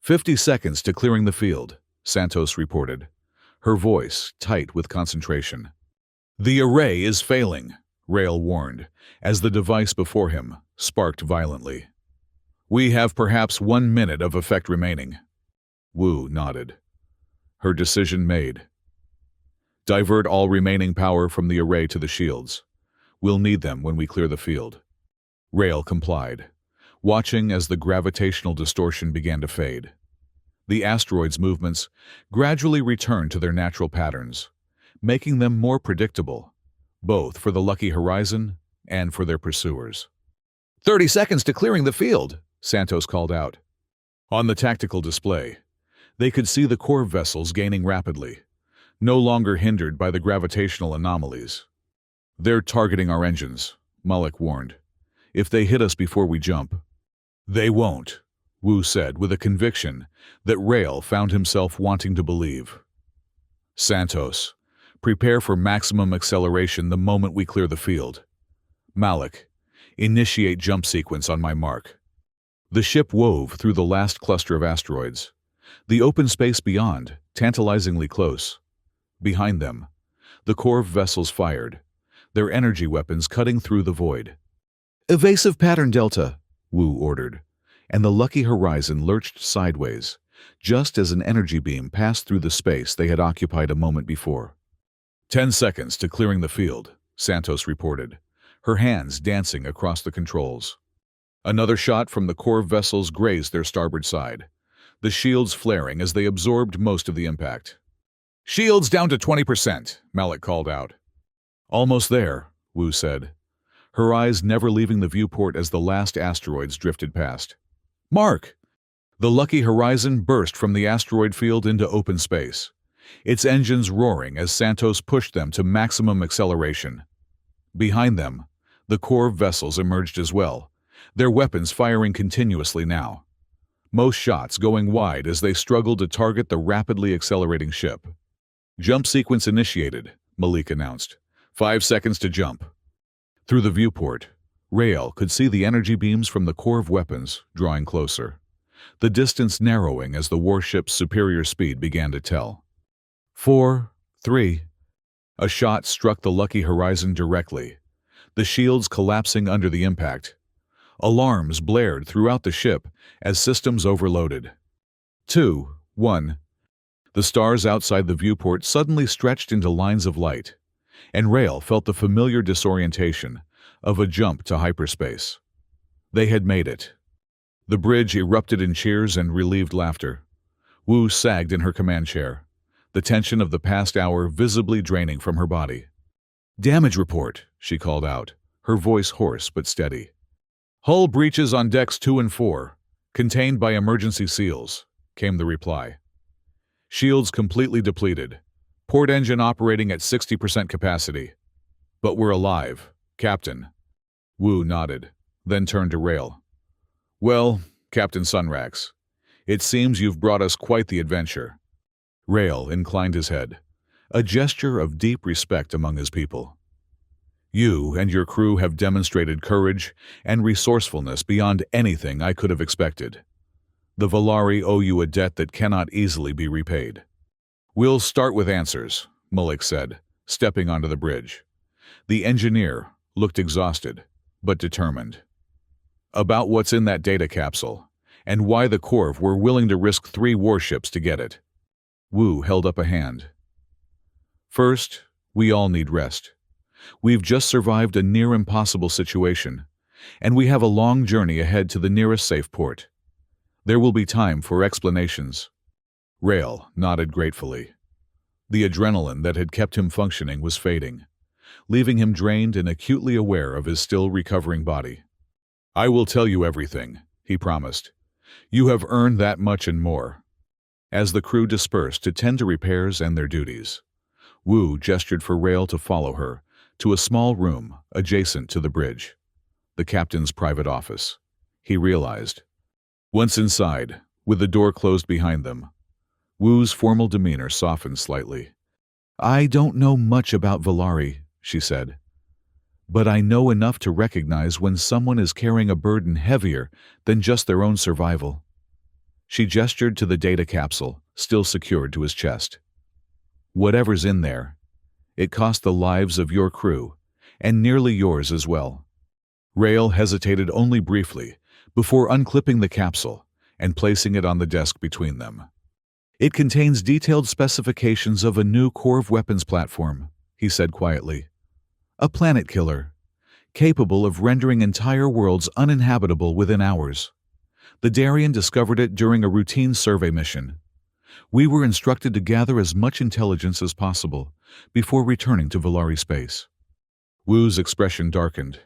50 seconds to clearing the field," Santos reported, her voice tight with concentration. "The array is failing," Rail warned, as the device before him sparked violently. "We have perhaps 1 minute of effect remaining." Wu nodded, her decision made. "Divert all remaining power from the array to the shields. We'll need them when we clear the field." Rail complied, watching as the gravitational distortion began to fade. The asteroids' movements gradually returned to their natural patterns, making them more predictable, both for the Lucky Horizon and for their pursuers. 30 seconds to clearing the field," Santos called out. On the tactical display, they could see the Corv vessels gaining rapidly, no longer hindered by the gravitational anomalies. "They're targeting our engines," Malik warned. "If they hit us before we jump." "They won't," Wu said with a conviction that Rail found himself wanting to believe. "Santos, prepare for maximum acceleration the moment we clear the field. Malik, initiate jump sequence on my mark." The ship wove through the last cluster of asteroids, The open space beyond, tantalizingly close. Behind them, the Corv vessels fired, their energy weapons cutting through the void. "Evasive pattern Delta," Wu ordered, and the Lucky Horizon lurched sideways, just as an energy beam passed through the space they had occupied a moment before. 10 seconds to clearing the field, Santos reported, her hands dancing across the controls. Another shot from the Corv vessels grazed their starboard side, the shields flaring as they absorbed most of the impact. "Shields down to 20%, Malik called out. "Almost there," Wu said, her eyes never leaving the viewport as the last asteroids drifted past. "Mark!" The Lucky Horizon burst from the asteroid field into open space, its engines roaring as Santos pushed them to maximum acceleration. Behind them, the Corv vessels emerged as well, their weapons firing continuously now. Most shots going wide as they struggled to target the rapidly accelerating ship. "Jump sequence initiated," Malik announced. 5 seconds to jump. Through the viewport, Rael could see the energy beams from the Corv weapons drawing closer, the distance narrowing as the warship's superior speed began to tell. 4, 3. A shot struck the Lucky Horizon directly, the shields collapsing under the impact. Alarms blared throughout the ship as systems overloaded. 2, 1. The stars outside the viewport suddenly stretched into lines of light, and Rael felt the familiar disorientation of a jump to hyperspace. They had made it. The bridge erupted in cheers and relieved laughter. Wu sagged in her command chair, the tension of the past hour visibly draining from her body. "Damage report," she called out, her voice hoarse but steady. "Hull breaches on decks 2 and 4, contained by emergency seals," came the reply. "Shields completely depleted. Port engine operating at 60% capacity. But we're alive, Captain." Wu nodded, then turned to Rael. "Well, Captain Sunrax, it seems you've brought us quite the adventure." Rael inclined his head, a gesture of deep respect among his people. "You and your crew have demonstrated courage and resourcefulness beyond anything I could have expected. The Volari owe you a debt that cannot easily be repaid." "We'll start with answers," Malik said, stepping onto the bridge. The engineer looked exhausted, but determined. "About what's in that data capsule, and why the Corv were willing to risk 3 warships to get it." Wu held up a hand. "First, we all need rest. We've just survived a near-impossible situation, and we have a long journey ahead to the nearest safe port. There will be time for explanations." Rael nodded gratefully. The adrenaline that had kept him functioning was fading, leaving him drained and acutely aware of his still recovering body. "I will tell you everything," he promised. "You have earned that much and more." As the crew dispersed to tend to repairs and their duties, Wu gestured for Rael to follow her to a small room adjacent to the bridge, the captain's private office, he realized. Once inside, with the door closed behind them, Wu's formal demeanor softened slightly. "I don't know much about Volari," she said, "but I know enough to recognize when someone is carrying a burden heavier than just their own survival." She gestured to the data capsule, still secured to his chest. "Whatever's in there, it cost the lives of your crew, and nearly yours as well." Rael hesitated only briefly before unclipping the capsule and placing it on the desk between them. "It contains detailed specifications of a new Corv weapons platform," he said quietly. "A planet killer, capable of rendering entire worlds uninhabitable within hours. The Darien discovered it during a routine survey mission. We were instructed to gather as much intelligence as possible before returning to Volari space." Wu's expression darkened.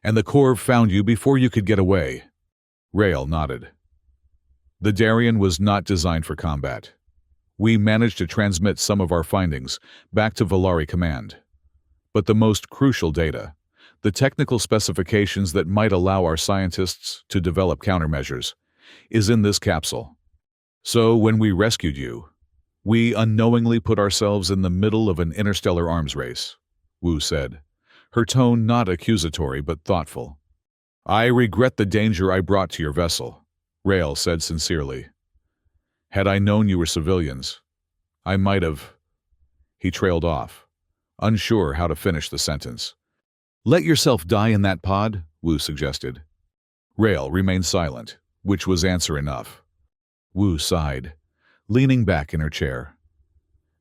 "And the Corv found you before you could get away." Rael nodded. "The Darien was not designed for combat. We managed to transmit some of our findings back to Volari Command. But the most crucial data, the technical specifications that might allow our scientists to develop countermeasures, is in this capsule. So when we rescued you, we unknowingly put ourselves in the middle of an interstellar arms race," Wu said, her tone not accusatory but thoughtful. "I regret the danger I brought to your vessel," Rael said sincerely. Had I known you were civilians, I might have... He trailed off, unsure how to finish the sentence. Let yourself die in that pod, Wu suggested. Rael remained silent, which was answer enough. Wu sighed, leaning back in her chair.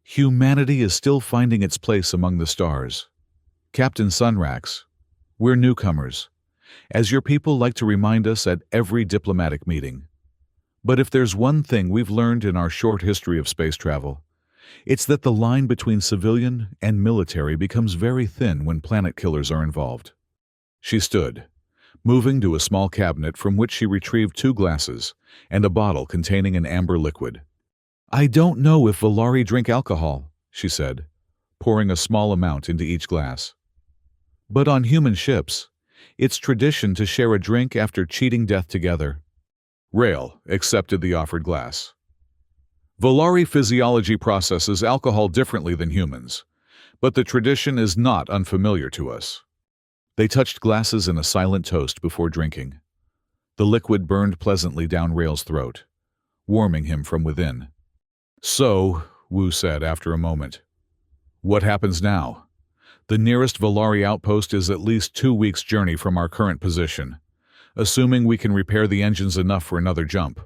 Humanity is still finding its place among the stars. Captain Sunrax, we're newcomers, as your people like to remind us at every diplomatic meeting. But if there's one thing we've learned in our short history of space travel, it's that the line between civilian and military becomes very thin when planet killers are involved. She stood, moving to a small cabinet from which she retrieved 2 glasses and a bottle containing an amber liquid. I don't know if Volari drink alcohol, she said, pouring a small amount into each glass. But on human ships, it's tradition to share a drink after cheating death together. Rael accepted the offered glass. Volari physiology processes alcohol differently than humans, but the tradition is not unfamiliar to us. They touched glasses in a silent toast before drinking. The liquid burned pleasantly down Rael's throat, warming him from within. So, Wu said after a moment, what happens now? The nearest Volari outpost is at least 2 weeks' journey from our current position, assuming we can repair the engines enough for another jump.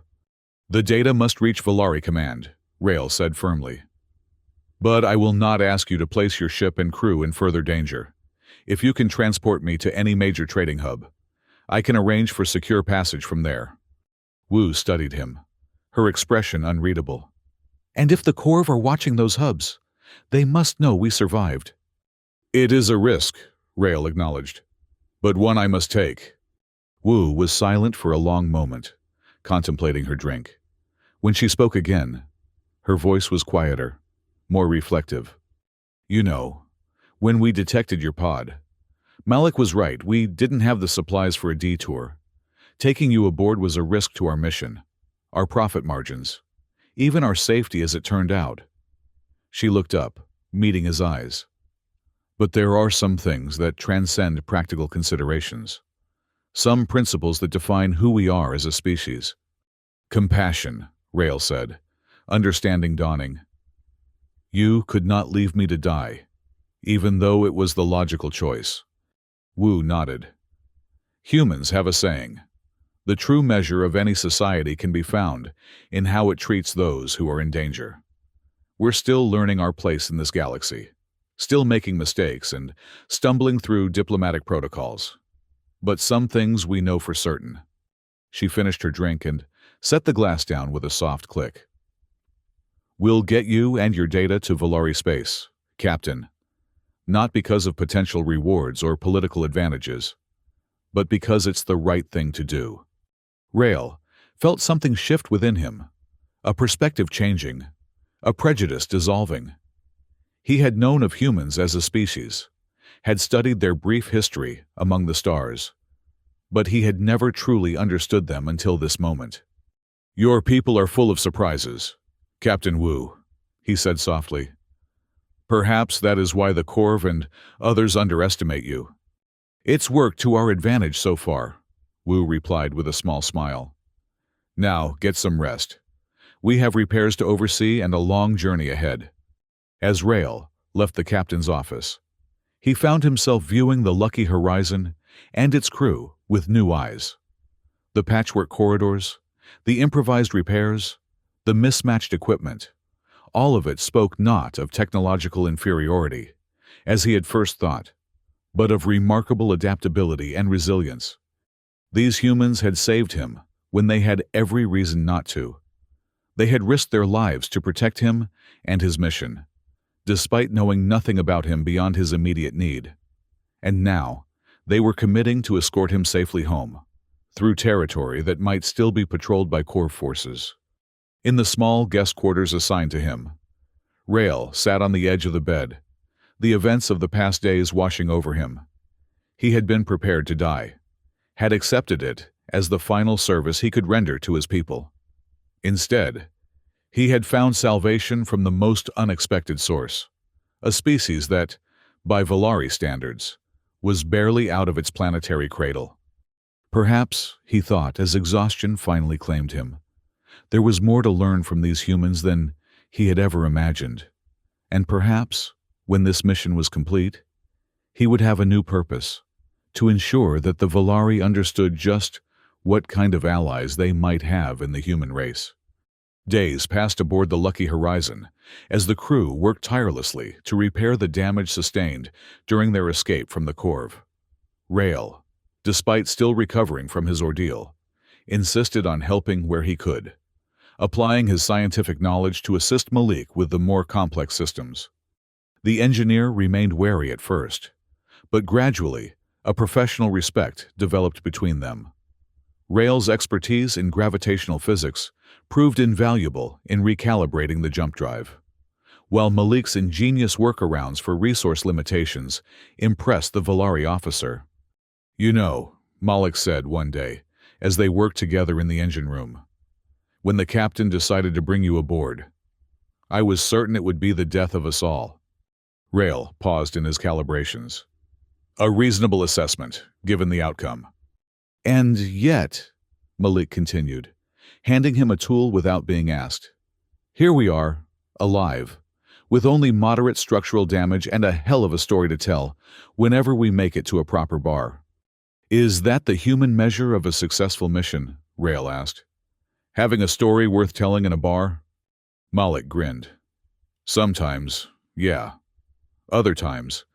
The data must reach Volari Command, Rael said firmly. But I will not ask you to place your ship and crew in further danger. If you can transport me to any major trading hub, I can arrange for secure passage from there. Wu studied him, her expression unreadable. And if the Corps are watching those hubs, they must know we survived. It is a risk, Rael acknowledged, but one I must take. Wu was silent for a long moment, contemplating her drink. When she spoke again, her voice was quieter, more reflective. You know, when we detected your pod, Malik was right, we didn't have the supplies for a detour. Taking you aboard was a risk to our mission, our profit margins, even our safety as it turned out. She looked up, meeting his eyes. But there are some things that transcend practical considerations. Some principles that define who we are as a species. Compassion, Rael said, understanding dawning. You could not leave me to die, even though it was the logical choice. Wu nodded. Humans have a saying. The true measure of any society can be found in how it treats those who are in danger. We're still learning our place in this galaxy, still making mistakes and stumbling through diplomatic protocols. But some things we know for certain. She finished her drink and set the glass down with a soft click. We'll get you and your data to Volari space, Captain. Not because of potential rewards or political advantages, but because it's the right thing to do. Rael felt something shift within him, a perspective changing, a prejudice dissolving. He had known of humans as a species, had studied their brief history among the stars, but he had never truly understood them until this moment. Your people are full of surprises, Captain Wu, he said softly. Perhaps that is why the Corps and others underestimate you. It's worked to our advantage so far, Wu replied with a small smile. Now, get some rest. We have repairs to oversee and a long journey ahead. As Rael left the captain's office, he found himself viewing the lucky horizon and its crew with new eyes. The patchwork corridors, the improvised repairs, the mismatched equipment, all of it spoke not of technological inferiority, as he had first thought, but of remarkable adaptability and resilience. These humans had saved him when they had every reason not to. They had risked their lives to protect him and his mission, despite knowing nothing about him beyond his immediate need. And now, they were committing to escort him safely home, through territory that might still be patrolled by Corps forces. In the small guest quarters assigned to him, Rael sat on the edge of the bed, the events of the past days washing over him. He had been prepared to die, had accepted it as the final service he could render to his people. Instead, he had found salvation from the most unexpected source, a species that, by Volari standards, was barely out of its planetary cradle. Perhaps, he thought as exhaustion finally claimed him, There was more to learn from these humans than he had ever imagined. And perhaps, when this mission was complete, he would have a new purpose, to ensure that the Volari understood just what kind of allies they might have in the human race. Days passed aboard the Lucky Horizon as the crew worked tirelessly to repair the damage sustained during their escape from the Corv. Rael, despite still recovering from his ordeal, insisted on helping where he could, applying his scientific knowledge to assist Malik with the more complex systems. The engineer remained wary at first, but gradually a professional respect developed between them. Rael's expertise in gravitational physics proved invaluable in recalibrating the jump drive, while Malik's ingenious workarounds for resource limitations impressed the Volari officer. "You know," Malik said one day, as they worked together in the engine room, "when the captain decided to bring you aboard, I was certain it would be the death of us all." Rael paused in his calibrations. "A reasonable assessment, given the outcome." "And yet," Malik continued, handing him a tool without being asked, "here we are, alive, with only moderate structural damage and a hell of a story to tell whenever we make it to a proper bar." "Is that the human measure of a successful mission?" Rael asked. "Having a story worth telling in a bar?" Malik grinned. "Sometimes, yeah. Other times,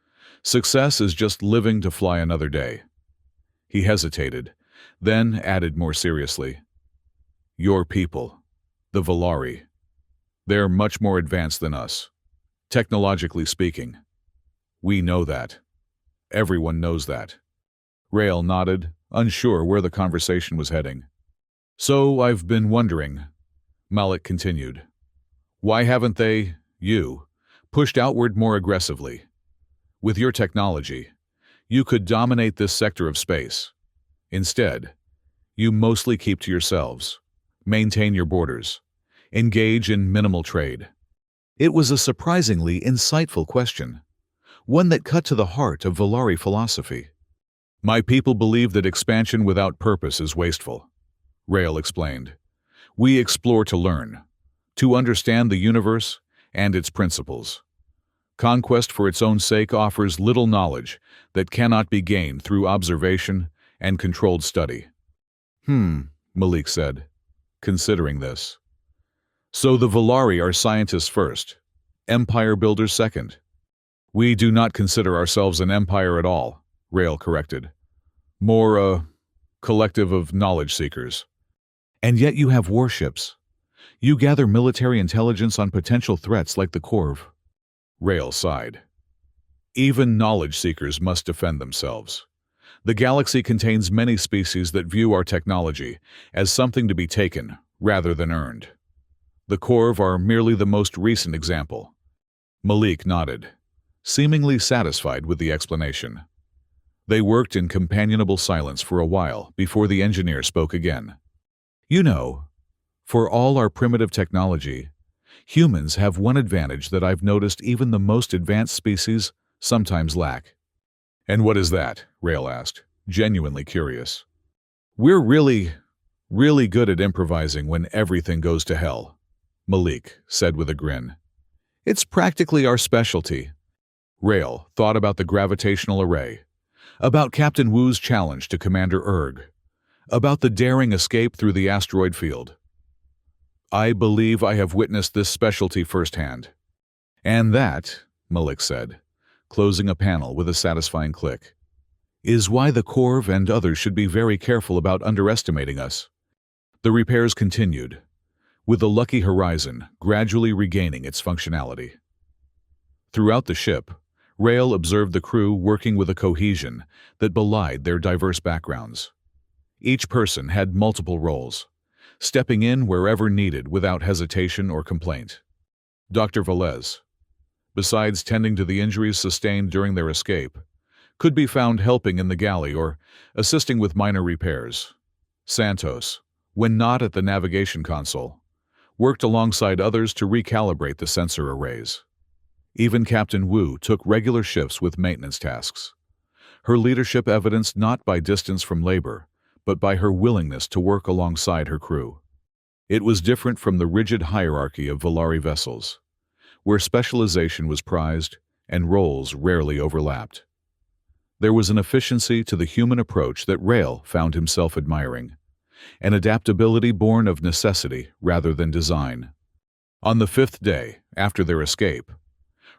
success is just living to fly another day." He hesitated, then added more seriously, "Your people, the Volari, they're much more advanced than us, technologically speaking. We know that. Everyone knows that." Rael nodded, unsure where the conversation was heading. "So I've been wondering," Malik continued, "why haven't they, pushed outward more aggressively? With your technology, you could dominate this sector of space. Instead, you mostly keep to yourselves, maintain your borders, engage in minimal trade." It was a surprisingly insightful question, one that cut to the heart of Volari philosophy. "My people believe that expansion without purpose is wasteful," Rael explained. "We explore to learn, to understand the universe and its principles. Conquest for its own sake offers little knowledge that cannot be gained through observation and controlled study." Malik said, considering this. "So the Volari are scientists first, empire builders second." "We do not consider ourselves an empire at all," Rael corrected. "More a collective of knowledge seekers." "And yet you have warships. You gather military intelligence on potential threats like the Corv." Rael sighed. "Even knowledge seekers must defend themselves. The galaxy contains many species that view our technology as something to be taken rather than earned. The Corv are merely the most recent example." Malik nodded, seemingly satisfied with the explanation. They worked in companionable silence for a while before the engineer spoke again. "You know, for all our primitive technology, humans have one advantage that I've noticed even the most advanced species sometimes lack." "And what is that?" Rael asked, genuinely curious. "We're really good at improvising when everything goes to hell," Malik said with a grin. "It's practically our specialty." Rael thought about the gravitational array, about Captain Wu's challenge to Commander Erg, about the daring escape through the asteroid field. "I believe I have witnessed this specialty firsthand." "And that," Malik said, closing a panel with a satisfying click, "is why the Corv and others should be very careful about underestimating us." The repairs continued, with the Lucky Horizon gradually regaining its functionality. Throughout the ship, Rael observed the crew working with a cohesion that belied their diverse backgrounds. Each person had multiple roles, stepping in wherever needed without hesitation or complaint. Dr. Velez, besides tending to the injuries sustained during their escape, could be found helping in the galley or assisting with minor repairs. Santos, when not at the navigation console, worked alongside others to recalibrate the sensor arrays. Even Captain Wu took regular shifts with maintenance tasks. Her leadership evidenced not by distance from labor, but by her willingness to work alongside her crew. It was different from the rigid hierarchy of Volari vessels, where specialization was prized and roles rarely overlapped. There was an efficiency to the human approach that Rael found himself admiring, an adaptability born of necessity rather than design. On the fifth day, after their escape,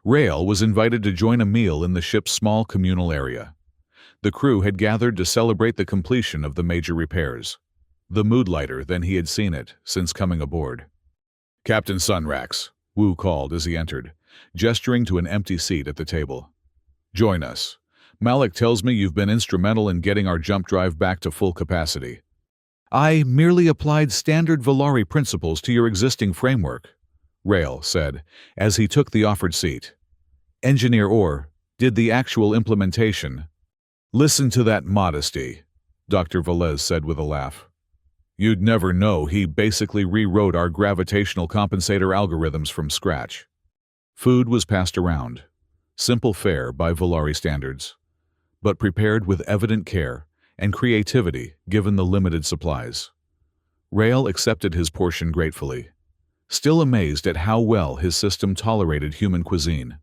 Rael was invited to join a meal in the ship's small communal area. The crew had gathered to celebrate the completion of the major repairs, the mood lighter than he had seen it since coming aboard. "Captain Sunrax," Wu called as he entered, gesturing to an empty seat at the table. "Join us. Malik tells me you've been instrumental in getting our jump drive back to full capacity." "I merely applied standard Volari principles to your existing framework," Rael said, as he took the offered seat. "Engineer Orr did the actual implementation." "Listen to that modesty," Dr. Velez said with a laugh. "You'd never know he basically rewrote our gravitational compensator algorithms from scratch." Food was passed around, simple fare by Volari standards, but prepared with evident care and creativity given the limited supplies. Rael accepted his portion gratefully, still amazed at how well his system tolerated human cuisine.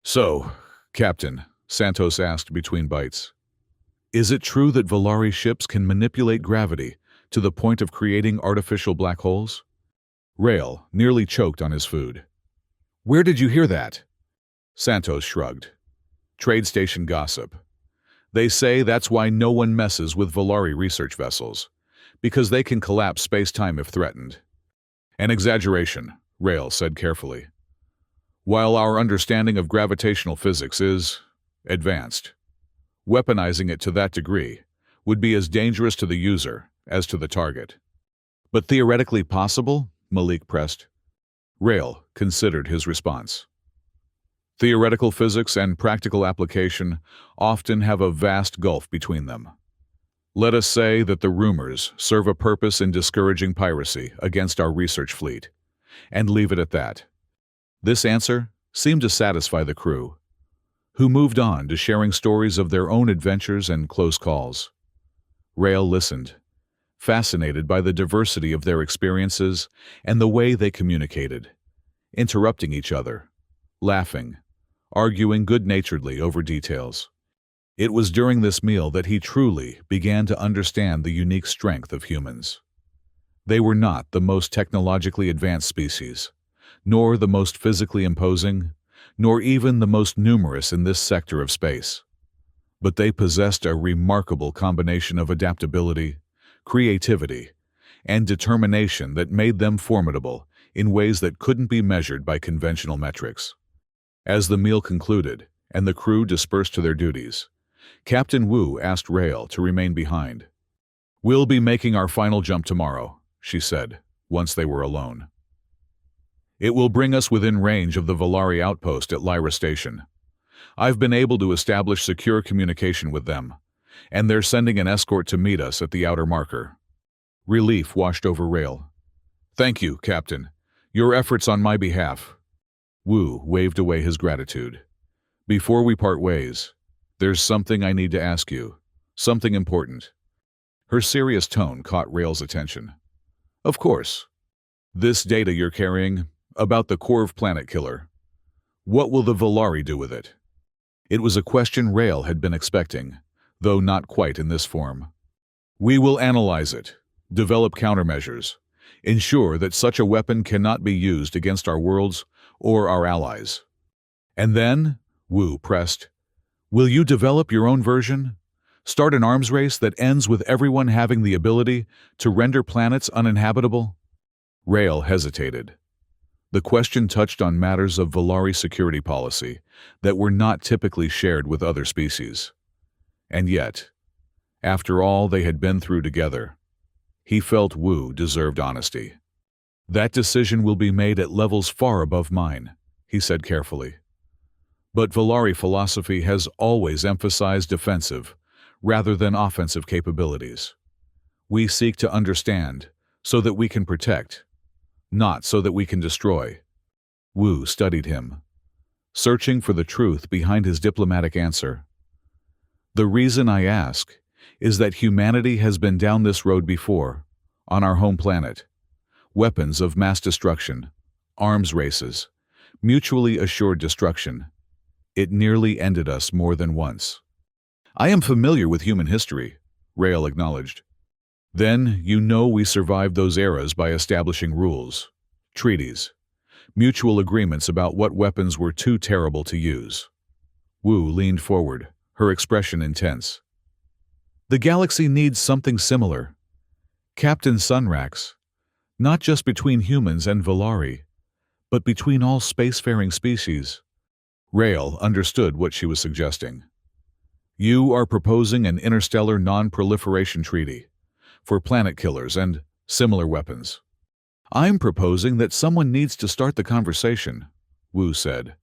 "So, Captain," Santos asked between bites, "is it true that Volari ships can manipulate gravity to the point of creating artificial black holes?" Rael nearly choked on his food. "Where did you hear that?" Santos shrugged. "Trade station gossip. They say that's why no one messes with Volari research vessels, because they can collapse space-time if threatened." "An exaggeration," Rael said carefully. "While our understanding of gravitational physics is advanced, weaponizing it to that degree would be as dangerous to the user as to the target." "But theoretically possible?" Malik pressed. Rael considered his response. "Theoretical physics and practical application often have a vast gulf between them. Let us say that the rumors serve a purpose in discouraging piracy against our research fleet, and leave it at that." This answer seemed to satisfy the crew, who moved on to sharing stories of their own adventures and close calls. Rael listened, fascinated by the diversity of their experiences and the way they communicated, interrupting each other, laughing, arguing good-naturedly over details. It was during this meal that he truly began to understand the unique strength of humans. They were not the most technologically advanced species, nor the most physically imposing, nor even the most numerous in this sector of space. But they possessed a remarkable combination of adaptability, creativity, and determination that made them formidable in ways that couldn't be measured by conventional metrics. As the meal concluded and the crew dispersed to their duties, Captain Wu asked Rael to remain behind. "We'll be making our final jump tomorrow," she said, once they were alone. "It will bring us within range of the Volari outpost at Lyra Station. I've been able to establish secure communication with them, and they're sending an escort to meet us at the outer marker." Relief washed over Rael. "Thank you, Captain. Your efforts on my behalf." Wu waved away his gratitude. "Before we part ways, there's something I need to ask you, something important." Her serious tone caught Rael's attention. "Of course. This data you're carrying, about the Corv planet killer. What will the Volari do with it?" It was a question Rael had been expecting, though not quite in this form. "We will analyze it, develop countermeasures, ensure that such a weapon cannot be used against our worlds or our allies." "And then," Wu pressed, "will you develop your own version? Start an arms race that ends with everyone having the ability to render planets uninhabitable?" Rael hesitated. The question touched on matters of Volari security policy that were not typically shared with other species. And yet, after all they had been through together, he felt Wu deserved honesty. "That decision will be made at levels far above mine," he said carefully. "But Volari philosophy has always emphasized defensive rather than offensive capabilities. We seek to understand so that we can protect, not so that we can destroy." Wu studied him, searching for the truth behind his diplomatic answer. "The reason I ask is that humanity has been down this road before, on our home planet. weapons of mass destruction, arms races, mutually assured destruction. It nearly ended us more than once. I am familiar with human history, Rael acknowledged. Then you know we survived those eras by establishing rules, treaties, mutual agreements about what weapons were too terrible to use. Wu leaned forward, her expression intense. The galaxy needs something similar. Captain Sunrax, not just between humans and Valari, but between all spacefaring species. Rael understood what she was suggesting. You are proposing an interstellar non-proliferation treaty for planet killers and similar weapons. I'm proposing that someone needs to start the conversation, Wu said.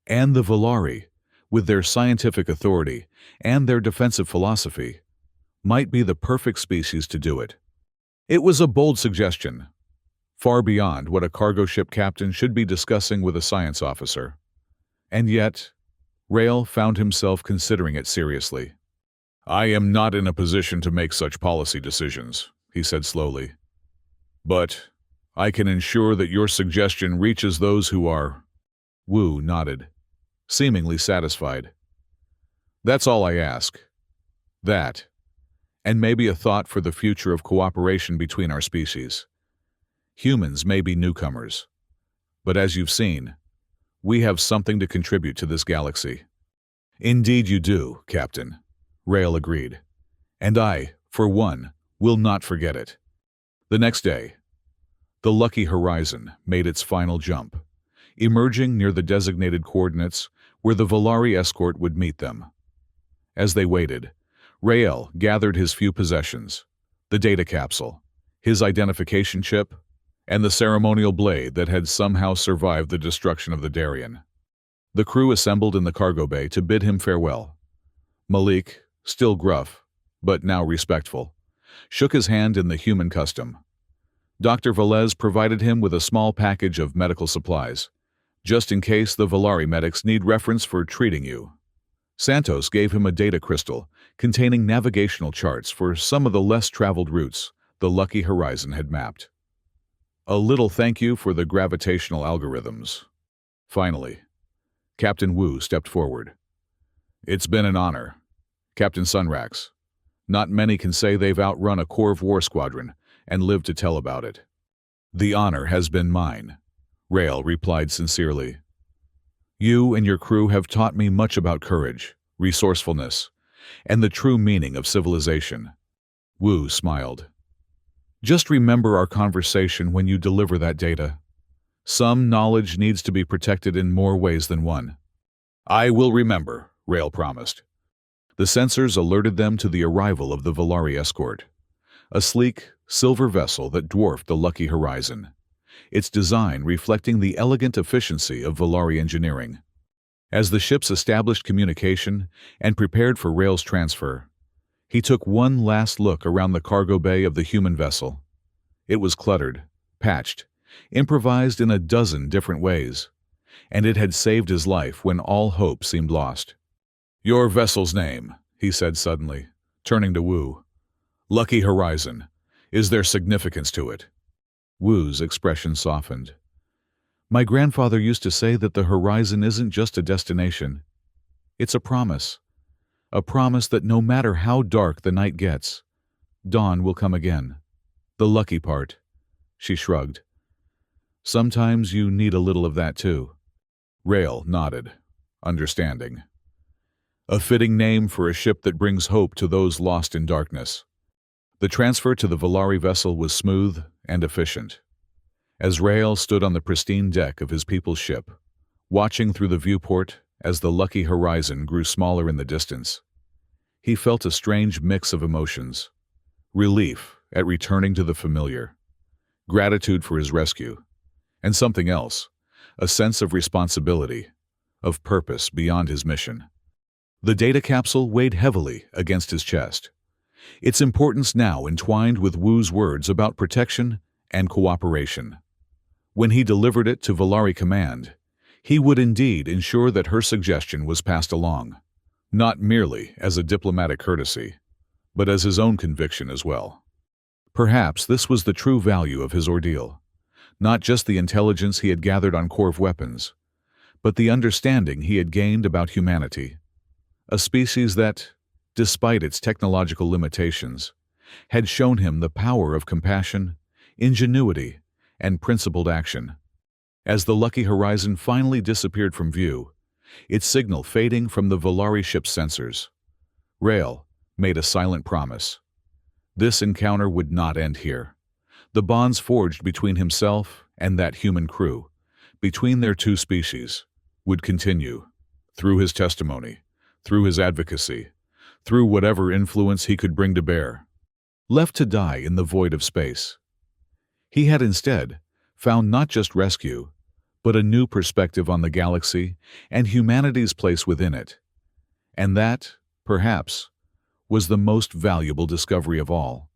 And the Valari, with their scientific authority and their defensive philosophy, might be the perfect species to do it. It was a bold suggestion, far beyond what a cargo ship captain should be discussing with a science officer. And yet, Rael found himself considering it seriously. I am not in a position to make such policy decisions, he said slowly. But I can ensure that your suggestion reaches those who are... Wu nodded, seemingly satisfied. That's all I ask. That, and maybe a thought for the future of cooperation between our species. Humans may be newcomers, but as you've seen, we have something to contribute to this galaxy. Indeed you do, Captain, Rael agreed. And I, for one, will not forget it. The next day, the Lucky Horizon made its final jump, emerging near the designated coordinates where the Valari escort would meet them. As they waited, Rael gathered his few possessions, the data capsule, his identification chip, and the ceremonial blade that had somehow survived the destruction of the Darien. The crew assembled in the cargo bay to bid him farewell. Malik, still gruff, but now respectful, shook his hand in the human custom. Dr. Velez provided him with a small package of medical supplies, just in case the Valari medics need reference for treating you. Santos gave him a data crystal containing navigational charts for some of the less traveled routes the Lucky Horizon had mapped. A little thank you for the gravitational algorithms. Finally, Captain Wu stepped forward. It's been an honor, Captain Sunrax. Not many can say they've outrun a Corv war squadron and lived to tell about it. The honor has been mine, Rael replied sincerely. You and your crew have taught me much about courage, resourcefulness, and the true meaning of civilization. Wu smiled. Just remember our conversation when you deliver that data. Some knowledge needs to be protected in more ways than one. I will remember, Rael promised. The sensors alerted them to the arrival of the Valari escort, a sleek, silver vessel that dwarfed the Lucky Horizon, its design reflecting the elegant efficiency of Valari engineering. As the ships established communication and prepared for Rael's transfer, he took one last look around the cargo bay of the human vessel. It was cluttered, patched, improvised in a dozen different ways, and it had saved his life when all hope seemed lost. Your vessel's name, he said suddenly, turning to Wu. Lucky Horizon. Is there significance to it? Wu's expression softened. My grandfather used to say that the horizon isn't just a destination. It's a promise. A promise that no matter how dark the night gets, dawn will come again. The lucky part, she shrugged. Sometimes you need a little of that too. Rael nodded, understanding. A fitting name for a ship that brings hope to those lost in darkness. The transfer to the Valari vessel was smooth and efficient. As Rael stood on the pristine deck of his people's ship, watching through the viewport as the Lucky Horizon grew smaller in the distance, he felt a strange mix of emotions. Relief at returning to the familiar, gratitude for his rescue, and something else, a sense of responsibility, of purpose beyond his mission. The data capsule weighed heavily against his chest, its importance now entwined with Wu's words about protection and cooperation. When he delivered it to Valari Command, he would indeed ensure that her suggestion was passed along, not merely as a diplomatic courtesy, but as his own conviction as well. Perhaps this was the true value of his ordeal. Not just the intelligence he had gathered on Corv weapons, but the understanding he had gained about humanity, a species that, despite its technological limitations, had shown him the power of compassion, ingenuity, and principled action. As the Lucky Horizon finally disappeared from view, its signal fading from the Volari ship's sensors, Rael made a silent promise. This encounter would not end here. The bonds forged between himself and that human crew, between their two species, would continue, through his testimony, through his advocacy, through whatever influence he could bring to bear. Left to die in the void of space, he had instead found not just rescue, but a new perspective on the galaxy and humanity's place within it. And that, perhaps, was the most valuable discovery of all.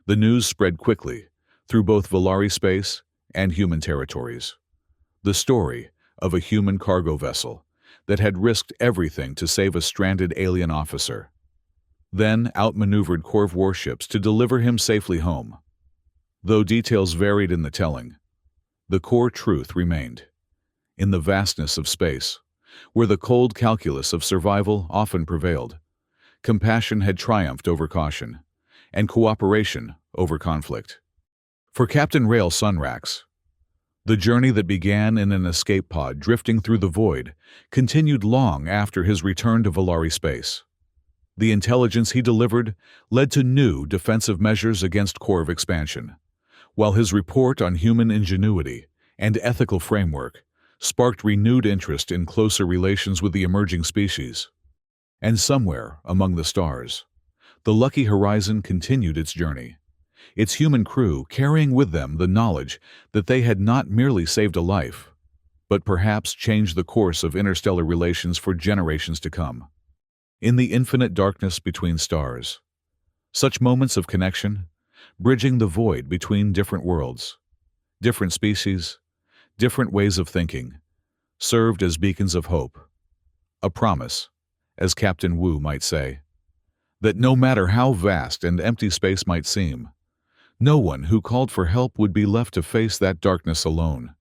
The news spread quickly through both Volari space and human territories. The story of a human cargo vessel that had risked everything to save a stranded alien officer, then outmaneuvered Corv warships to deliver him safely home. Though details varied in the telling, the core truth remained. In the vastness of space, where the cold calculus of survival often prevailed, compassion had triumphed over caution, and cooperation over conflict. For Captain Rael Sunrax, the journey that began in an escape pod drifting through the void continued long after his return to Volari space. The intelligence he delivered led to new defensive measures against Corv expansion, while his report on human ingenuity and ethical framework sparked renewed interest in closer relations with the emerging species. And somewhere among the stars, the Lucky Horizon continued its journey, its human crew carrying with them the knowledge that they had not merely saved a life, but perhaps changed the course of interstellar relations for generations to come. In the infinite darkness between stars, such moments of connection, bridging the void between different worlds, different species, different ways of thinking, served as beacons of hope, a promise, as Captain Wu might say, that no matter how vast and empty space might seem, no one who called for help would be left to face that darkness alone.